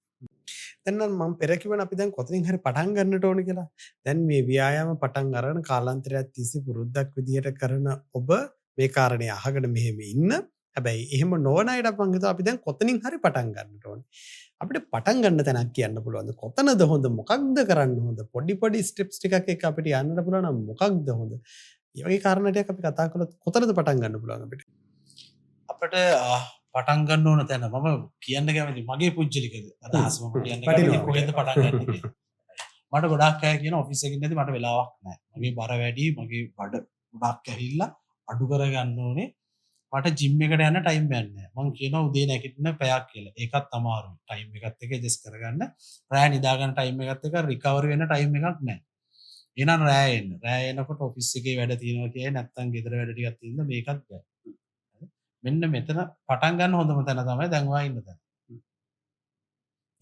දැන් නම් මම පෙර කිව්වනේ අපි දැන් කොතනින් හරි පටන් ගන්නට ඕනේ කියලා. දැන් මේ ව්‍යායාම පටන් අරගෙන කාලාන්තරයක් තිස්සේ පුරුද්දක් විදියට කරන ඔබ මේ කාරණේ අහගෙන මෙහෙම ඉන්න. හැබැයි එහෙම නොවන අයට මම හිතුවා අපි දැන් කොතනින් හරි පටන් ගන්නට ඕනේ. අපිට පටන් ගන්න තැනක් කියන්න පුළුවන්ද? කොතනද හොඳ? මොකක්ද කරන්න හොඳ? පොඩි ස්ටෙප්ස් ටිකක් එක්ක අපිට යන්න පුළුවන් නම් මොකක්ද හොඳ? මේ වගේ කාරණා ටිකක් අපි කතා කළොත් කොතනද පටන් ගන්න පුළුවන් අපිට? අපිට පටන් ගන්න ඕන තැන මම කියන්න කැමති මගේ පුජ්‍යලික අදහස මම කියන්න කැමති කොහෙන්ද පටන් ගන්න කියලා. මට ගොඩාක් අය කියන ඔෆිස් එකකින් ඉඳි මට වෙලාවක් නැහැ. මගේ බර වැඩි, මගේ බඩ ගොඩක් ඇහිල්ලා අඩු කරගන්න ඕනේ. මට ජිම් එකට යන්න ටයිම් එකක් නැහැ. මං කියනවා උදේ නැගිටින්න පැයක් කියලා. ඒකත් අමාරුයි. ටයිම් එකත් එක්ක ඇඩ්ජස්ට් කරගන්න. රෑ නිදා ගන්න ටයිම් එකත් එක්ක රිකවරි වෙන්න ටයිම් එකක් නැහැ. එහෙනම් රෑ එන්න. රෑ එනකොට ඔෆිස් එකේ වැඩ තියෙනවා කියයි නැත්තම් ගෙදර වැඩ ටිකක් තියෙනවා මේකත් බෑ. මෙන්න මෙතන පටන් ගන්න හොඳම තැන තමයි දැන් ඔයා ඉන්න තැන.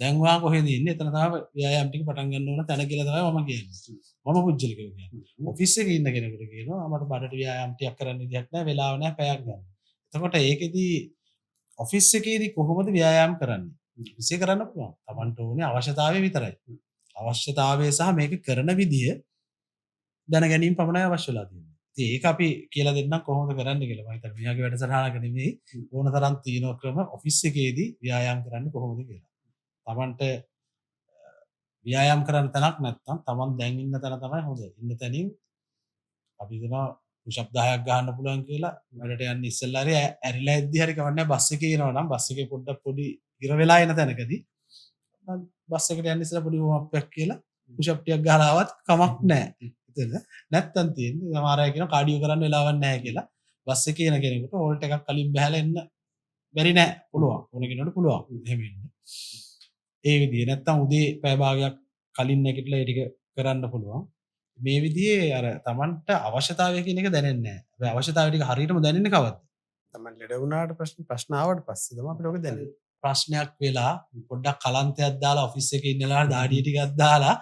දැන් ඔයා කොහෙද ඉන්නේ? එතන තමයි ව්‍යායාම ටික පටන් ගන්න ඕන තැන කියලා තමයි මම කියන්නේ. මම පුජ්‍යලිකව කියන්නේ. ඔෆිස් එකේ ඉන්න කෙනෙකුට කියනවා මට බඩට ව්‍යායාම ටිකක් කරන්න විදියක් නැහැ, වෙලාව නැහැ, පැයක් ගන්න. එතකොට ඒකෙදි ඔෆිස් එකේදී කොහොමද ව්‍යායාම කරන්නේ? ඔෆිස් එකේ කරන්න පුළුවන්. Tamanට ඕනේ අවශ්‍යතාවය විතරයි. අවශ්‍යතාවය සහ මේක කරන විදිය දැන ගැනීම පමණයි අවශ්‍ය වෙලා තියෙන්නේ. ඉතින් ඒක අපි කියලා දෙන්නම් කොහොමද කරන්න කියලා. මම හිතන්නේ මෙයාගේ වැඩසටහනක නෙමෙයි ඕන තරම් තියෙන ක්‍රම ඔෆිස් එකේදී ව්‍යායාම කරන්නේ කොහොමද කියලා. Tamanට ව්‍යායාම කරන්න තැනක් නැත්නම් Taman දැන් ඉන්න තැන තමයි හොඳ. ඉන්න තැනින් අපි හිතනවා පුෂ් අප් 10ක් ගහන්න පුළුවන් කියලා. වැඩට යන්න ඉස්සෙල්ලා හරි ඇරිලා එද්දි හරි කවන්නේ බස් එකේ එනවා නම් බස් එකේ පොඩ්ඩක් පොඩි ඉර වෙලා එන තැනකදී බස් එකට යන්න ඉස්සෙල්ලා පොඩි වෝම් අප් එකක් කියලා පුෂ් අප් ටිකක් ගහලා ආවත් කමක් නැහැ. නැත්තම් තියෙන්නේ සමහර අය කියනවා කාඩියෝ කරන්න වෙලාවක් නැහැ කියලා. බස් එකේ එන කෙනෙකුට හෝල්ට් එකක් කලින් බහලා එන්න බැරි නෑ. පුළුවන්. ඕන කෙනෙකුට පුළුවන්. එහෙම ඉන්න. ඒ විදිය නැත්තම් උදේ පැය භාගයක් කලින් නැගිටලා ඒ ටික කරන්න පුළුවන්. මේ විදිහේ අර Tamanට අවශ්‍යතාවය කියන එක දැනෙන්නේ නෑ. හැබැයි අවශ්‍යතාවය ටික හරියටම දැනෙන්නේ කවද්ද? තමන් ලෙඩ වුණාට ප්‍රශ්න ආවට පස්සේ තමයි අපිට ඔක දැනෙන්නේ. ප්‍රශ්නයක් වෙලා පොඩ්ඩක් කලන්තයක් දාලා ඔෆිස් එකේ ඉන්නලා දාඩිය ටිකක් දාලා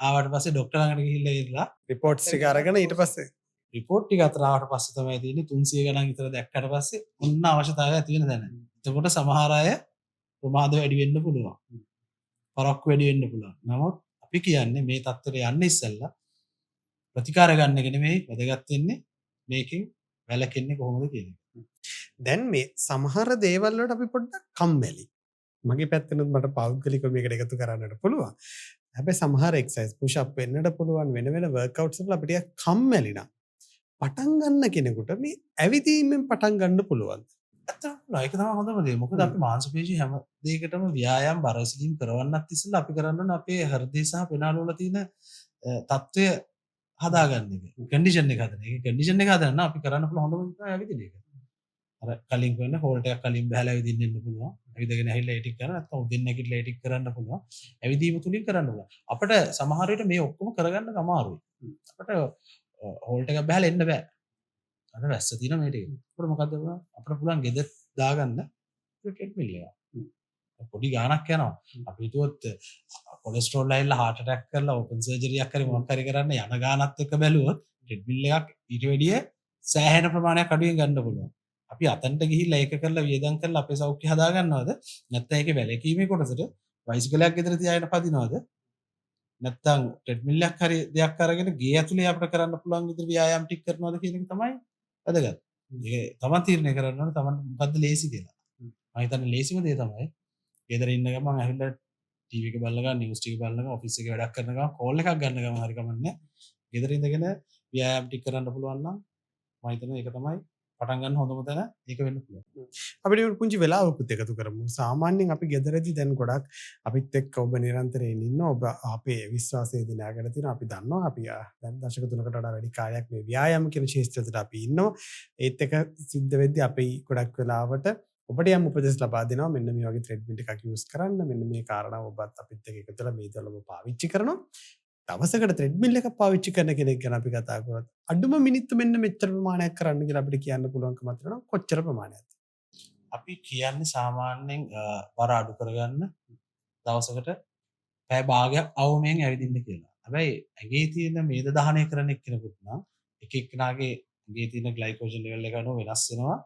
ආවට පස්සේ ડોක්ටර් ළඟට ගිහිල්ලා ඉරලා රිපෝට්ස් ටික අරගෙන ඊට පස්සේ රිපෝට් ටික අතර ආවට පස්සේ තමයි තියෙන්නේ 300 ගණන් විතර දැක්කට පස්සේ ඔන්න අවශ්‍යතාවය ඇති වෙන තැන. එතකොට සමහර අය ප්‍රමාද වැඩි වෙන්න පුළුවන්. පරක්කු වැඩි වෙන්න පුළුවන්. නමුත් අපි කියන්නේ මේ தත්තර යන්න ඉස්සෙල්ලා ප්‍රතිකාර ගන්න එක නෙමෙයි වැදගත් වෙන්නේ මේකෙන් වැළකෙන්නේ කොහොමද කියන එක. දැන් මේ සමහර දේවල් වලට අපි පොඩ්ඩක් කම්මැලි. මගේ පැත්තෙනුත් මට පෞද්ගලිකව මේකට එකතු කරන්නට පුළුවන්. හැබැයි සමහර එක්සර්සයිස් පුෂ් අප් වෙන්නට පුළුවන් වෙන වෙන වර්ක්අවුට්ස් වල අපිට කම්මැලි නම් පටන් ගන්න කෙනෙකුට මේ ඇවිදීමෙන් පටන් ගන්න පුළුවන්. ඇත්තටම ඒක තමයි හොඳම දේ. මොකද අපි මාංශපේශී හැම දෙයකටම ව්‍යායාම බරසලින් කරවන්නත් ඉස්සෙල්ලා අපි කරන්න ඕනේ අපේ හෘදය සහ පෙනාල වල තියෙන තත්ත්වය හදාගන්න එක. කන්ඩිෂන් එක හදන. ඒක කන්ඩිෂන් එක හදන්න අපි කරන්න පුළුවන් හොඳම දේ තමයි ඇවිදින එක. අර කලින් කරන හෝල්ට් එකක් කලින් බහලා ඇවිදින්න එන්න පුළුවන්. ඇවිදගෙන ඇහිල්ලා ඒ ටික කරන්න නැත්නම් උදෙන් නැගිටලා ඒ ටික කරන්න පුළුවන්. ඇවිදීම තුලින් කරන්න පුළුවන්. අපිට සමහර විට මේ ඔක්කොම කරගන්න අමාරුයි. අපිට හෝල්ට් එකක් බහලා එන්න බෑ. අර වැස්ස තියෙන මේ ටික. අපිට මොකද්ද කරන්නේ? අපිට පුළුවන් ගෙදර දාගන්න ට්‍රෙඩ්මිල් එක. පොඩි ගාණක් යනවා. අපි හිතුවොත් කොලෙස්ටරෝල් ඇවිල්ලා heart attack කරලා open surgery එකක් හරි මොකක් හරි කරන්න යන ගාණත් එක්ක බැලුවොත් ට්‍රෙඩ්මිල් එකක් ඊට වැඩිය සෑහෙන ප්‍රමාණයක් අඩුවෙන් ගන්න පුළුවන්. අපි අතන්ට ගිහිල්ලා ඒක කරලා වියදම් කරලා අපේ සෞඛ්‍ය හදා ගන්නවද? නැත්නම් ඒකේ වැලකීමේ කොටසට බයිසිකලයක් ගෙදර තියාගෙන පදිනවද? නැත්නම් ට්‍රෙඩ්මිල් එකක් හරි දෙයක් අරගෙන ගේ ඇතුලේ අපිට කරන්න පුළුවන් විදිහට ව්‍යායාම ටික කරනවද කියන එක තමයි වැදගත්. ඒක තමන් තීරණය කරන්න ඕනේ තමන් මොකද්ද ලේසි කියලා. මම හිතන්නේ ලේසිම දේ තමයි ගෙදර ඉන්න ගමන් ඇවිල්ලා ටීවී එක බලන ගමන් නිවුස් ටික බලන ගමන් ඔෆිස් එකේ වැඩක් කරන ගමන් කෝල් එකක් ගන්න ගමන් හරි කමන්නේ. ගෙදර ඉඳගෙන ව්‍යායාම ටික කරන්න පුළුවන් නම් මම හිතන්නේ ඒක තමයි පටන් ගන්න හොඳම තැන ඒක වෙන්න පුළුවන්. අපිට පුංචි වෙලාවකුත් එකතු කරමු. සාමාන්‍යයෙන් අපි ගෙදරදී දැන් ගොඩක් අපිත් එක්ක ඔබ නිරන්තරයෙන් ඉන්න ඔබ අපේ විශ්වාසය දිනාගෙන තියෙනවා. අපි දන්නවා අපි දැන් දශක 3කට වඩා වැඩි කාලයක් මේ ව්‍යායාම කියන ක්ෂේත්‍රයට අපි ඉන්නවා. ඒත් එක සිද්ධ වෙද්දී අපි ගොඩක් වෙලාවට ඔබට යම් උපදෙස් ලබා දෙනවා. මෙන්න මේ වගේ ත්‍රෙඩ්මිල් එකක් යූස් කරන්න. මෙන්න මේ කාරණා ඔබත් අපිත් එක්ක එකතු වෙලා මේ දලම පාවිච්චි කරනවා. දවසකට ත්‍රෙඩ්මිල් එකක් පාවිච්චි කරන කෙනෙක් ගැන අපි කතා කරොත් අඩුම මිනිත්තු මෙන්න මෙච්චර ප්‍රමාණයක් කරන්න කියලා අපිට කියන්න පුළුවන්කමක් තියෙනවා. කොච්චර ප්‍රමාණයක්ද? අපි කියන්නේ සාමාන්‍යයෙන් බර අඩු කරගන්න දවසකට පැය භාගයක් අවමෙන් ඇවිදින්න කියලා. හැබැයි ඇඟේ තියෙන මේද දහනය කරන එක්කෙනෙකුට නම් එක එක්කෙනාගේ ඇඟේ තියෙන ග්ලයිකෝජන් ලෙවල් එක අනුව වෙනස් වෙනවා.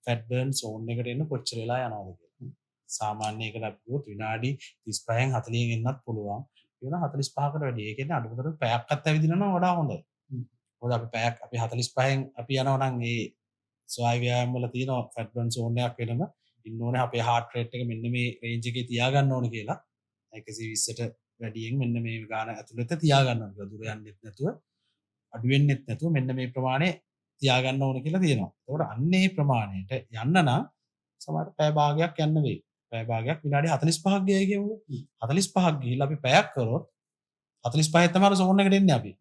ෆැට් බර්න් සෝන් එකට එන්න කොච්චර වෙලා යනවද කියලා. සාමාන්‍ය එකට අපි ගියොත් විනාඩි 35න් 40න් එන්නත් පුළුවන්. වෙන 45කට වැඩි. ඒ කියන්නේ අඩුමතරම පැයක්වත් ඇවිදිනවා නම් වඩා හොඳයි. මොකද අපි පැයක් අපි 45න් අපි යනවා නම් ඒ ස්වායු ව්‍යායාම වල තියෙන ෆැට් බර්න් සෝන් එකක් වෙනම ඉන්න ඕනේ. අපේ heart rate එක මෙන්න මේ රේන්ජ් එකේ තියාගන්න ඕනේ කියලා. 120ට වැඩියෙන් මෙන්න මේ ගාන ඇතුළත තියාගන්න ඕනේ. දුර යන්නෙත් නැතුව අඩු වෙන්නෙත් නැතුව මෙන්න මේ ප්‍රමාණය තියාගන්න ඕනේ කියලා තියෙනවා. ඒකට අන්නේ ප්‍රමාණයට යන්න නම් සමහර පැය භාගයක් යන්න වෙයි. පැය භාගයක් විනාඩි 45ක් ගියයි කියමුකෝ. 45ක් ගිහිල්ලා අපි පැයක් කරොත් 45 තමයි සෝන් එකට එන්නේ අපි.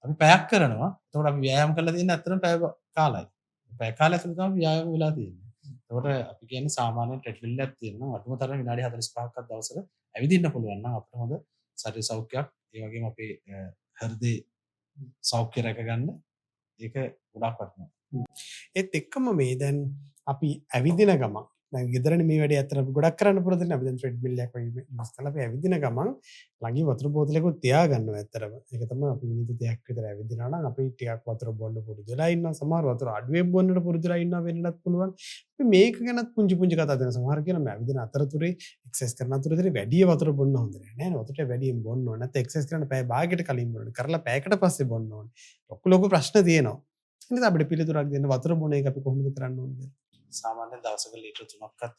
අපි පැයක් කරනවා. එතකොට අපි ව්‍යායාම කරලා තියෙන්නේ අත්‍තරම පැය කාලයි. පැය කාලය ඇතුළත තමයි ව්‍යායාම වෙලා තියෙන්නේ. එතකොට අපි කියන්නේ සාමාන්‍ය ට්‍රෙඩ්මිල් එකක් තියෙනවා. අඩුම තරමේ විනාඩි 45ක්වත් දවසට ඇවිදින්න පුළුවන් නම් අපිට හොඳ ශරීර සෞඛ්‍යයක් ඒ වගේම අපේ හෘදේ සෞඛ්‍ය රැකගන්න ඒක ගොඩක් වටිනවා. ඒත් එක්කම මේ දැන් අපි ඇවිදින ගමන් දැන් ගෙදරනේ මේ වැඩේ ඇත්තට ගොඩක් කරන්න පුරුදුනේ. අපි දැන් ට්‍රෙඩ්මිල් එකක් වගේ යූස් කරලා අපි ඇවිදින ගමන් ළඟින් වතුර බෝතලයකුත් තියාගන්නවා ඇත්තටම. ඒක තමයි අපි මිනිත්තු 3ක් විතර ඇවිදිනවා නම් අපි ටිකක් වතුර බොන්න පුරුදු වෙලා ඉන්නවා. සමහර වතුර අඩුවෙන් බොන්නට පුරුදු වෙලා ඉන්නවා වෙන්නත් පුළුවන්. අපි මේක ගැනත් පුංචි පුංචි කතා දෙනවා. සමහර කියන මේ ඇවිදින අතරතුරේ එක්සර්සයිස් කරන අතරතුරේ වැඩි වතුර බොන්න හොඳ නෑ. නෑ වතුරට වැඩියෙන් බොන්න ඕනේ. නැත්නම් එක්සර්සයිස් කරන්න පැය භාගයකට කලින් බොන්න ඕනේ. කරලා පැයකට පස්සේ බොන්න ඕනේ. ලොකු ප්‍රශ්න තියෙනවා. එහෙනම් අපිට පිළිතුරක් දෙන්න වතුර බොන එක අපි කොහොමද කරන්න ඕනේ කියලා. සාමාන්‍ය දවසක ලීටර් 3ක්වත්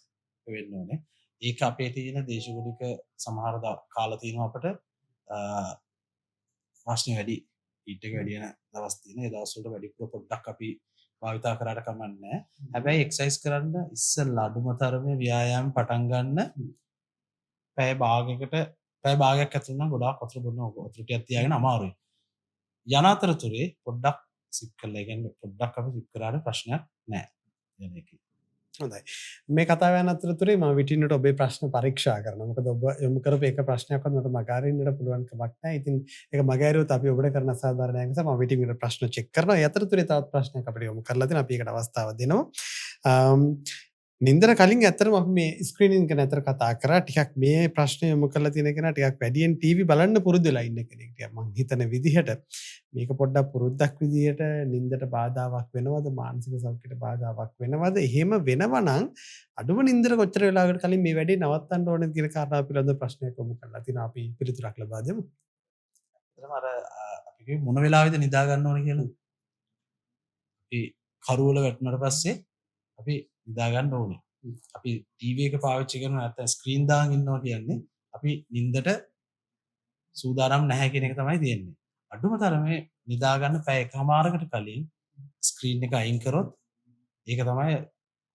වෙන්න ඕනේ. ඒක අපේ තියෙන දේශගුණික සමහර කාල තියෙනවා අපට ප්‍රශ්න වැඩි ඊට එක වැඩි වෙන දවස් තියෙන. ඒ දවස් වලට වැඩිපුර පොඩ්ඩක් අපි භාවිතා කරාට කමක් නැහැ. හැබැයි එක්සර්සයිස් කරන්න ඉස්සෙල්ලා අඩුම තරමේ ව්‍යායාම පටන් ගන්න පැය භාගයක් ඇතුළත නම් ගොඩාක් වතුර බොන්න ඕක. වතුර ටිකක් තියාගෙන අමාරුයි. යන අතරතුරේ පොඩ්ඩක් සිප් කරලා කියන්නේ පොඩ්ඩක් අපි සිප් කරාට ප්‍රශ්නයක් නැහැ. යන එකේ. හොඳයි. මේ කතාව යන අතරතුරේ මම විටින්නට ඔබේ ප්‍රශ්න පරීක්ෂා කරනවා. මොකද ඔබ යොමු කරපු එක ප්‍රශ්නයක්වත් මට මගහරින්නට පුළුවන් කමක් නැහැ. ඉතින් ඒක මගහැරුවොත් අපි ඔබට කරන අසාධාරණයක් නිසා මම විටින්නට ප්‍රශ්න චෙක් කරනවා. ඒ අතරතුරේ තවත් ප්‍රශ්නයක් අපිට යොමු කරලා දෙනවා. අපි ඒකට අවස්ථාව දෙනවා. නින්දර කලින් ඇත්තටම අපි මේ ස්ක්‍රීනින් ගැන අතර කතා කරා. ටිකක් මේ ප්‍රශ්නේ යොමු කරලා තියෙන කෙනා ටිකක් වැඩියෙන් ටීවී බලන්න පුරුදු වෙලා ඉන්න කෙනෙක්. ටිකක් මං හිතන විදිහට මේක පොඩ්ඩක් පුරුද්දක් විදිහට නින්දට බාධාවක් වෙනවද? මානසික සෞඛ්‍යයට බාධාවක් වෙනවද? එහෙම වෙනවනම් අඩුම නින්දර කොච්චර වෙලාවකට කලින් මේ වැඩේ නවත්තන්න ඕනද කියන කාරණාව පිළිබඳව ප්‍රශ්නයක් යොමු කරලා තිනවා. අපි පිළිතුරක් ලබා දෙමු. එතනම අර අපි මොන වෙලාවෙද නිදා ගන්න ඕනේ කියලා. අපි කරුවල වැටුණාට පස්සේ අපි නිදා ගන්න ඕනේ. අපි ටීවී එක පාවිච්චි කරනවා නැත්නම් ස්ක්‍රීන් දාන් ඉන්නවා කියන්නේ අපි නිින්දට සූදානම් නැහැ කියන එක තමයි තියෙන්නේ. අඩුම තරමේ නිදා ගන්න පැය එකමාරකට කලින් ස්ක්‍රීන් එක අයින් කරොත් ඒක තමයි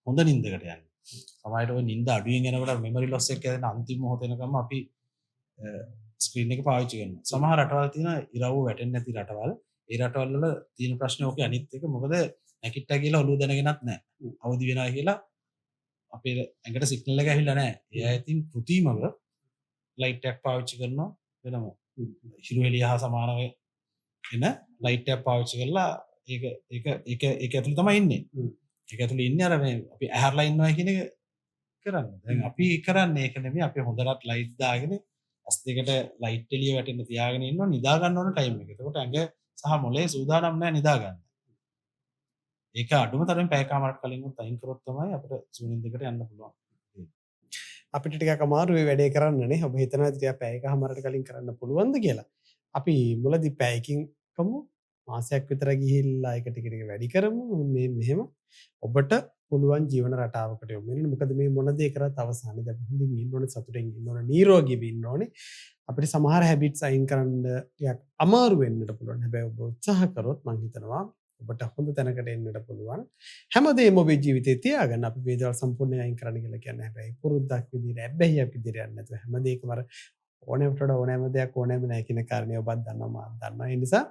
හොඳ නිින්දකට යන්නේ. සමහරවිට ඔය නිින්ද අඩුවෙන් යනකොට මෙමරි ලොස් එක ඇතිවෙන අන්තිම මොහොත එනකම් අපි ස්ක්‍රීන් එක පාවිච්චි කරනවා. සමහර රටවල් තියෙන ඉරව්ව වැටෙන්නේ නැති රටවල්. ඒ රටවල් වල තියෙන ප්‍රශ්නේ ඕකේ අනිත් එක මොකද නැකිට්ටා කියලා ඔළුව දැනගෙනත් නැහැ. අවදි වෙනවා කියලා අපේ ඇඟට සිග්නල් එක ඇවිල්ලා නැහැ. එයා ඉතින් කෘතිමව ලයිට් එකක් පාවිච්චි කරනවා වෙනම. හිරු එළිය හා සමානව එන ලයිට් එකක් පාවිච්චි කරලා ඒක ඇතුළේ තමයි ඉන්නේ. ඒක ඇතුළේ ඉන්නේ අර මේ අපි ඇහැරලා ඉන්නවා කියන එක කරන්නේ. දැන් අපි කරන්නේ ඒක නෙමෙයි. අපි හොඳට ලයිට් දාගෙන ඇස් දෙකට ලයිට් එළිය වැටෙන්න තියාගෙන ඉන්නවා නිදා ගන්න ඕන ටයිම් එක. එතකොට ඇඟ සහ මොළේ සූදානම් නැහැ නිදා ගන්න. ඒක අඩුම තරමින් පැයකමාරක් කලින් උත් අයින් කරොත් තමයි අපිට සුනින්දකට යන්න පුළුවන්. අපිට ටිකක් අමාරු මේ වැඩේ කරන්නනේ. ඔබ හිතනවා ටිකක් පැයකමාරකට කලින් කරන්න පුළුවන්ද කියලා. අපි මුලදී පැයකින් කමු. මාසයක් විතර ගිහිල්ලා ඒක ටික ටික වැඩි කරමු. මේ මෙහෙම ඔබට පුළුවන් ජීවන රටාවකට යොමු වෙන්න. මොකද මේ මොන දේ කරත් අවසානයේදී අපි හොඳින් ඉන්න ඕනේ, සතුටින් ඉන්න ඕනේ, නිරෝගීව ඉන්න ඕනේ. අපිට සමහර හැබිට්ස් අයින් කරන්න ටිකක් අමාරු වෙන්නට පුළුවන්. හැබැයි ඔබ උත්සාහ කරොත් මම හිතනවා ඔබට හොඳ තැනකට එන්නට පුළුවන්. හැමදේම ඔබේ ජීවිතේ තියාගන්න. අපි මේ දේවල් සම්පූර්ණයෙන් අයින් කරන්න කියලා කියන්නේ හැබැයි පුරුද්දක් විදිහට හැබැයි අපි ඉදිරියට යන්න නැතුව හැමදේකම අර ඕනෑමට වඩා ඕනෑම දෙයක් ඕනෑම නැහැ කියන කාරණේ ඔබත් දන්නවා මාත් දන්නවා. ඒ නිසා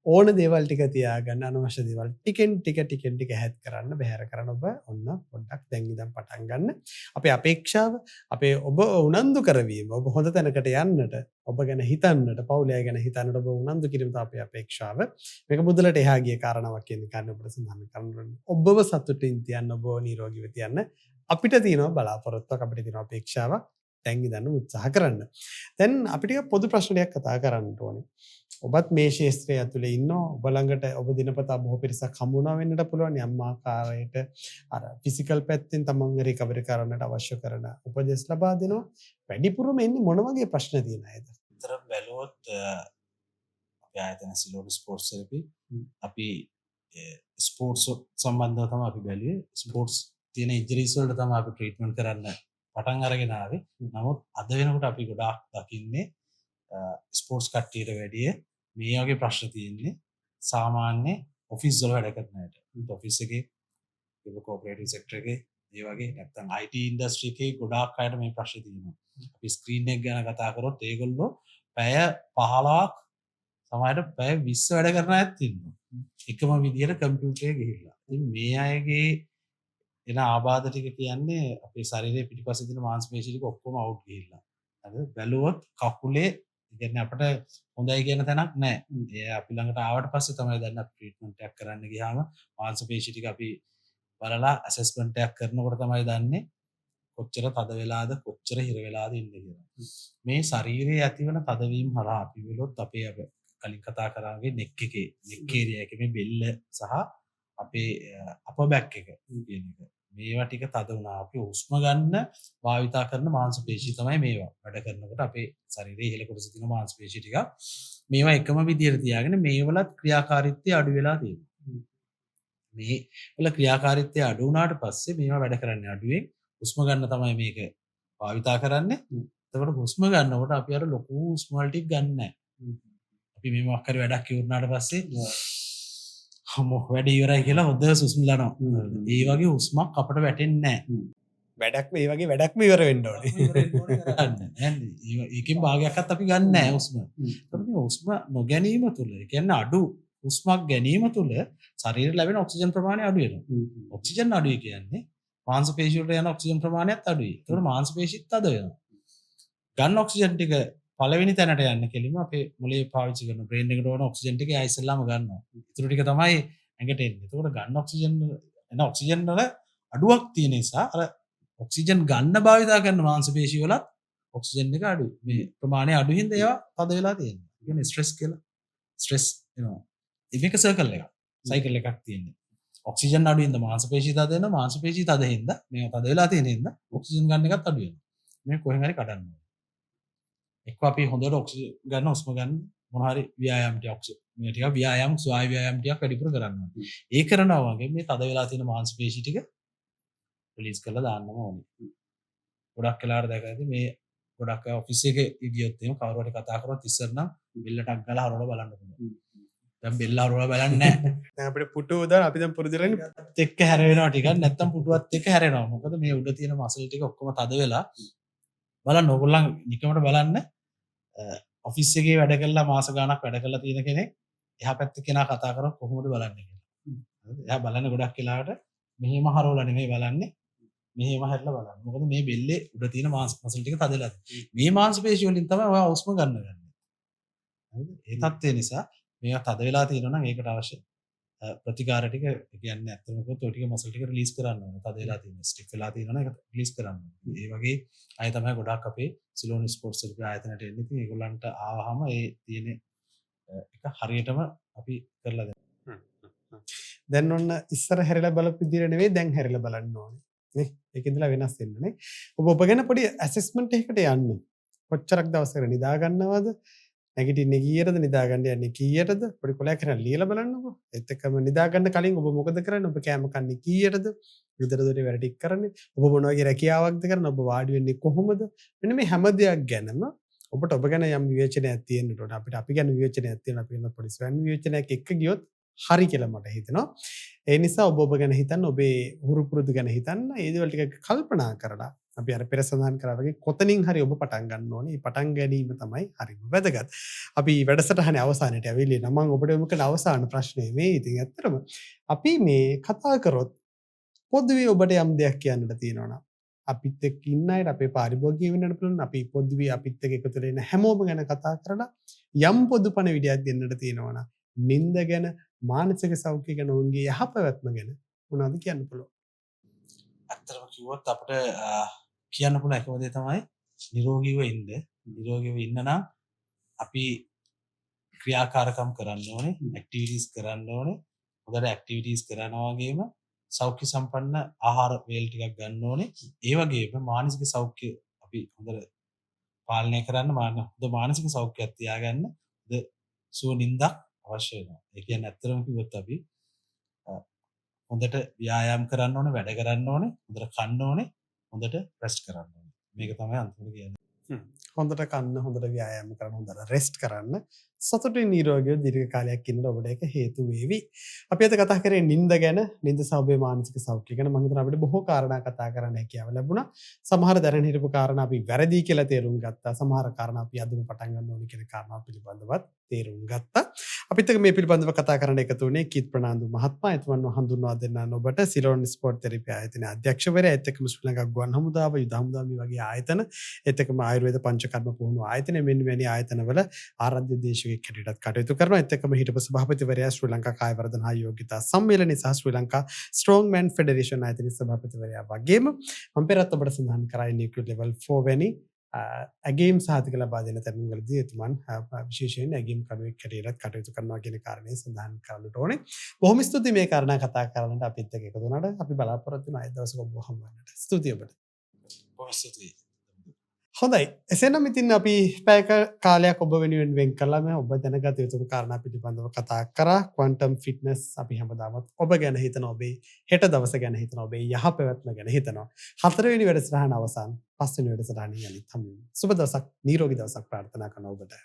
ඕන දේවල් ටික තියාගන්න, අනවශ්‍ය දේවල් ටිකෙන් ටික හැත් කරන්න, බැහැර කරන්න ඔබ ඔන්න පොඩ්ඩක් දැන් ඉඳන් පටන් ගන්න. අපේ අපේක්ෂාව, අපේ ඔබ උනන්දු කරවීම, ඔබ හොඳ තැනකට යන්නට, ඔබ ගැන හිතන්නට, පවුලය ගැන හිතන්නට ඔබ උනන්දු කිරීම තමයි අපේ අපේක්ෂාව. මේක මුදලට එහා ගිය කාරණාවක් කියන කාරණේ ඔබට සඳහන් කරන්න ඕනේ. ඔබව සතුටින් තියන්න, ඔබව නිරෝගීව තියන්න අපිට තියෙනවා බලාපොරොත්තුවක්, අපිට තියෙනවා අපේක්ෂාවක්. දැන් ඉඳන් උත්සාහ කරන්න. දැන් අපිට පොදු ප්‍රශ්නයක් කතා කරන්න ඕනේ. ඔබත් මේ ශාස්ත්‍රය ඇතුලේ ඉන්නවා. ඔබ ළඟට ඔබ දිනපතා බොහෝ පිරිසක් හමු වුණා වෙන්නට පුළුවන්. යම් ආකාරයකට අර ෆිසිකල් පැත්තෙන් තමන්ව රිකවරි කරන්නට අවශ්‍ය කරන උපදෙස් ලබා දෙනවා. වැඩිපුරම එන්නේ මොන වගේ ප්‍රශ්න තියෙන අයද? විතර බැලුවොත් අපි ආයතන සිලෝඩ් ස්පෝර්ට්ස් තෙරපි අපි ස්පෝර්ට්ස් සම්බන්ධව තමයි අපි බැලුවේ. ස්පෝර්ට්ස් තියෙන ඉන්ජරිස් වලට තමයි අපි ට්‍රීට්මන්ට් කරන්න පටන් අරගෙන ආවේ. නමුත් අද වෙනකොට අපි ගොඩාක් දකින්නේ ස්පෝර්ට්ස් කට්ටියට වැඩිය මේ වගේ ප්‍රශ්න තියෙන්නේ සාමාන්‍ය ඔෆිස් වල වැඩ කරන අයට. ඔෆිස් එකේ කෝපරේටිව් සෙක්ටර් එකේ ඒ වගේ නැත්නම් IT ඉන්ඩස්ට්‍රි එකේ ගොඩාක් අයට මේ ප්‍රශ්න තියෙනවා. අපි ස්ක්‍රීන් එක ගැන කතා කරොත් ඒගොල්ලෝ පැය 15ක් සමහරවිට පැය 20 වැඩ කරන අයත් ඉන්නවා. එකම විදියට කම්පියුටරේ ගිහිල්ලා. ඉතින් මේ අයගේ එන ආබාධ ටික කියන්නේ අපේ ශරීරයේ පිටිපස්සේ තියෙන මාංශ පේශි ටික ඔක්කොම අවුට් ගිහිල්ලා. හරිද? බැලුවොත් කකුලේ කියන්නේ අපිට හොඳයි කියන තැනක් නැහැ. ඒ අපි ළඟට ආවට පස්සේ තමයි දැන් අපි ට්‍රීට්මන්ට් එකක් කරන්න ගියාම මාංශ පේශි ටික අපි බලලා ඇසස්මන්ට් එකක් කරනකොට තමයි දන්නේ කොච්චර තද වෙලාද කොච්චර හිර වෙලාද ඉන්නේ කියලා. මේ ශරීරයේ ඇතිවන තදවීම හරහා අපි වලොත් අපේ කලින් කතා කරාගේ නෙක් එකේ නෙක් ඒරියා එකේ මේ බෙල්ල සහ අපේ අප බැක් එක කියන එක. මේවා ටික තද වුණා. අපි හුස්ම ගන්න භාවිතා කරන මාංශ පේශී තමයි මේවා. වැඩ කරනකොට අපේ ශරීරයේ ඉහළ කොටසේ තියෙන මාංශ පේශී ටික මේවා එකම විදිහට තියාගෙන මේවලත් ක්‍රියාකාරීත්වය අඩු වෙලා තියෙනවා. මේ වල ක්‍රියාකාරීත්වය අඩු වුණාට පස්සේ මේවා වැඩ කරන්නේ අඩුවෙන්. හුස්ම ගන්න තමයි මේක භාවිතා කරන්නේ. එතකොට හුස්ම ගන්නකොට අපි අර ලොකු හුස්ම වල ටික ගන්න නැහැ. අපි මේ මොකක් හරි වැඩක් ඉවරනාට පස්සේ හමෝ වැඩ ඉවරයි කියලා හොඳ හුස්ම ගන්නවා. ඒ වගේ හුස්මක් අපට වැටෙන්නේ නැහැ. වැඩක්ම ඒ වගේ වැඩක්ම ඉවර වෙන්න ඕනේ. ඒකෙන් භාගයක්වත් අපි ගන්න නැහැ හුස්ම. එතකොට මේ හුස්ම නොගැනීම තුළ ඒ කියන්නේ අඩු හුස්මක් ගැනීම තුළ ශරීරයට ලැබෙන ඔක්සිජන් ප්‍රමාණය අඩු වෙනවා. ඔක්සිජන් අඩුයි කියන්නේ මාංශ පේශි වලට යන ඔක්සිජන් ප්‍රමාණයත් අඩුයි. ඒතකොට මාංශ පේශිත් තද වෙනවා. ගන්න ඔක්සිජන් ටික පළවෙනි තැනට යන්න කෙලින්ම අපේ මොළේ පාවිච්චි කරන බ්‍රේන් එකට ඕන ඔක්සිජන් ටික ආ ඉස්සෙල්ලාම ගන්නවා. ඊටු ටික තමයි ඇඟට එන්නේ. ඒතකොට ගන්න ඔක්සිජන් එන ඔක්සිජන් වල අඩුවක් තියෙන නිසා අර ඔක්සිජන් ගන්න භාවිතා කරන මාංශ පේශි වලත් ඔක්සිජන් එක අඩුයි. මේ ප්‍රමාණය අඩු හින්දා ඒවා තද වෙලා තියෙනවා. ඒ කියන්නේ ස්ට්‍රෙස් කියලා. ස්ට්‍රෙස් එනවා. මේක සර්කල් එකක්. සයිකල් එකක් තියෙන්නේ. ඔක්සිජන් අඩු හින්දා මාංශ පේශි තද වෙනවා. මාංශ පේශි තද හින්දා මේවා තද වෙලා තියෙන හින්දා ඔක්සිජන් ගන්න එකත් අඩු වෙනවා. මේ කොහෙන් හරි කඩන්න ඕනේ. එක්ක අපි හොඳට ඔක්සිජන් ගන්න හුස්ම ගන්න මොන හරි ව්‍යායාම ටික මේ ටික ව්‍යායාම ස්වාය ව්‍යායාම ටිකක් වැඩිපුර කරන්න ඕනේ. ඒ කරනවා වගේ මේ තද වෙලා තියෙන මාංශ පේශි ටික රිලීස් කරලා දාන්නම ඕනේ. ගොඩක් වෙලාවට දැකලා මේ ගොඩක් ඔෆිස් එකේ ගියොත් එහෙම කවුරු හරි කතා කරොත් ඉස්සර නම් බෙල්ලටක් ගාලා හරවලා බලන්න පුළුවන්. දැන් බෙල්ල හරවලා බලන්නේ නැහැ. දැන් අපිට පුටුව දාන අපි දැන් පුරුදුලන්නේ එක්ක හැරෙනවා ටිකක් නැත්තම් පුටුවත් එක්ක හැරෙනවා. මොකද මේ උඩ තියෙන මසල් ටික ඔක්කොම තද වෙලා බලන්න ඕගොල්ලන් නිකමට බලන්න ඔෆිස් එකේ වැඩ කරලා මාස ගාණක් වැඩ කරලා තියෙන කෙනෙක් එහා පැත්තේ කෙනා කතා කරොත් කොහොමද බලන්නේ කියලා. එයා බලන්නේ ගොඩක් වෙලාවට මෙහෙම හරවලා නෙමෙයි බලන්නේ මෙහෙම හැරලා බලන්න. මොකද මේ බෙල්ලේ උඩ තියෙන මසල් ටික තදලා තියෙනවා. මේ මාංශ පේශි වලින් තමයි ඔයා හුස්ම ගන්න. හරිද? ඒ තත්ත්වය නිසා මේවා තද වෙලා තියෙනවා නම් ඒකට අවශ්‍ය ප්‍රතිකාර ටික කියන්නේ ඇත්තම කොහොමද ඔය ටික මසල් ටික රිලීස් කරන්න ඕනේ. තද වෙලා තියෙන ස්ටික් වෙලා තියෙනවා නම් ඒක රිලීස් කරන්න ඕනේ. ඒ වගේ අය තමයි ගොඩක් අපේ සිලෝන් ස්පෝර්ට්ස් වල ආයතනයට එන්නේ. ඉතින් ඒගොල්ලන්ට ආවහම ඒ තියෙන එක හරියටම අපි කරලා දෙනවා. දැන් ඔන්න ඉස්සර හැරිලා බලපු විදිහට නෙවෙයි දැන් හැරිලා බලන්න ඕනේ. නේ? ඒක ඉඳලා වෙනස් වෙන්නේ. ඔබ ගැන පොඩි ඇසෙස්මන්ට් එකකට යන්න. කොච්චරක් දවසකට නිදා ගන්නවද? නැගිටින්නේ කීයටද නිදා ගන්න යන්නේ කීයටද? පොඩි කොලයක් කරන් ලියලා බලන්නකෝ. ඒත් එක්කම නිදා ගන්න කලින් ඔබ මොකද කරන්නේ? ඔබ කෑම කන්නේ කීයටද? ගෙදර දොරේ වැඩ ටික කරන්නේ. ඔබ මොන වගේ රැකියාවක්ද කරන්නේ? ඔබ වාඩි වෙන්නේ කොහොමද? මෙන්න මේ හැම දෙයක් ගැනම ඔබට ඔබ ගැන යම් විවේචනයක් තියෙන්න ඕන. අපිට අපි ගැන විවේචනයක් තියෙනවා. අපි වෙන පොඩි ස්වයං විවේචනයක් එක්ක ගියොත් හරි කියලා මට හිතෙනවා. ඒ නිසා ඔබ ගැන හිතන්න, ඔබේ හුරු පුරුදු ගැන හිතන්න, ඒ දේවල් ටික කල්පනා කරලා අපි අර පෙර සඳහන් කරා වගේ කොතනින් හරි ඔබ පටන් ගන්න ඕනේ. මේ පටන් ගැනීම තමයි හරිම වැදගත්. අපි වැඩසටහනේ අවසානයේට ඇවිල්ලා නම් මම ඔබට යොමු කළ අවසාන ප්‍රශ්නේ මේ. ඉතින් ඇත්තටම අපි මේ කතා කරොත් පොදුවේ ඔබට යම් දෙයක් කියන්නට තියෙනවා නම් අපිත් එක්ක ඉන්න අයට අපේ පාරිභෝගිකයෝ වෙන්නට පුළුවන්. අපි පොදුවේ අපිත් එක්ක එකතු වෙලා ඉන්න හැමෝම ගැන කතා කරලා යම් පොදු පණිවිඩයක් දෙන්නට තියෙනවා නම් නින්ද ගැන, මානසික සෞඛ්‍ය ගැන, ඔවුන්ගේ යහපැවැත්ම ගැන මොනවද කියන්න පුළුවන්? ඇත්තටම කිව්වොත් අපිට කියන්න පුළුවන් එකම දේ තමයි නිරෝගීව ඉන්න. නිරෝගීව ඉන්න නම් අපි ක්‍රියාකාරකම් කරන්න ඕනේ, ඇක්ටිවිටීස් කරන්න ඕනේ. හොඳට ඇක්ටිවිටීස් කරනවා වගේම සෞඛ්‍ය සම්පන්න ආහාර වේල් ටිකක් ගන්න ඕනේ. ඒ වගේම මානසික සෞඛ්‍ය අපි හොඳට පාලනය කරන්න හොඳ මානසික සෞඛ්‍යයක් තියාගන්න හොඳ සුව නිින්දක් අවශ්‍ය වෙනවා. ඒ කියන්නේ ඇත්තටම කිව්වොත් අපි හොඳට ව්‍යායාම් කරන්න ඕනේ, වැඩ කරන්න ඕනේ, හොඳට කන්න ඕනේ, හොඳට රෙස්ට් කරන්න ඕනේ. මේක තමයි අන්තිමට කියන්නේ. හොඳට කන්න, හොඳට ව්‍යායාම කරන්න, හොඳට රෙස්ට් කරන්න, සතුටින් නිරෝගීව දීර්ඝ කාලයක් ඉන්න ඔබට ඒක හේතු වේවි. අපි අද කතා කරේ නිින්ද ගැන, නිින්ද සහ ඔබේ මානසික සෞඛ්‍ය ගැන. මම හිතනවා අපිට බොහෝ කාරණා කතා කරන්න හැකියාව ලැබුණා. සමහර දැනගෙන හිටපු කාරණා අපි වැරදි කියලා තේරුම් ගත්තා. සමහර කාරණා අපි අදම පටන් ගන්න ඕනේ කියන කාරණා පිළිබඳවත් තේරුම් ගත්තා. අපිත් එක්ක මේ පිළිබඳව කතා කරන්න එකතු වුණේ කීත් ප්‍රනාන්දු මහත්මයා. එතුමන්ව හඳුන්වා දෙන්න ඔබට සිලෝන් ස්පෝර්ට් තෙරපි ආයතනයේ අධ්‍යක්ෂවරයා, ඒත් එක්කම ශ්‍රී ලංකා ගුවන් හමුදාව, යුද හමුදාව මේ වගේ ආයතන, ඒත් එක්කම ආයුර්වේද පංච කර්ම පුහුණු ආයතනය මෙන්න වැනි ආයතනවල ආරාධ්‍ය දේශකයෙක් හැටියටත් කටයුතු කරනවා. ඒත් එක්කම හිටපු සභාපතිවරයා ශ්‍රී ලංකා කාය වර්ධන හා යෝග්‍යතා සම්මේලනයේ සහ ශ්‍රී ලංකා ස්ට්‍රෝංග්මැන් ෆෙඩරේෂන් ආයතනයේ සභාපතිවරයා වගේම මම පෙරත් ඔබට සඳහන් කරා නියුක්ලියර් ලෙවල් 4 වැනි ඇගේම් සහතික ලබා දෙන තැන්වලදී එතුමන් විශේෂයෙන් ඇගේම් කඩුවෙක් හැටියටත් කටයුතු කරනවා කියන කාරණේ සඳහන් කරන්නට ඕනේ. බොහොම ස්තුතියි මේ කාරණා කතා කරන්නට අපිත් එක්ක එකතු වුණාට. අපි බලාපොරොත්තු වෙන අය දවසක ඔබ හමු වෙනට. ස්තුතියි ඔබට. බොහොම ස්තුතියි. හොඳයි. එසේනම් ඉතින් අපි පැයක කාලයක් ඔබ වෙනුවෙන් වෙන් කළාම ඔබ දැනගත යුතු කාරණා පිළිබඳව කතා කරා. ක්වොන්ටම් ෆිට්නස් අපි හැමදාමත් ඔබ ගැන හිතනවා, ඔබේ හෙට දවස ගැන හිතනවා, ඔබේ යහපැවැත්ම ගැන හිතනවා. 4 වෙනි වැඩසටහන අවසන් 5 වෙනි වැඩසටහනින් යලිත් හමු වෙමු. සුබ දවසක්, නිරෝගී දවසක් ප්‍රාර්ථනා කරනවා ඔබට.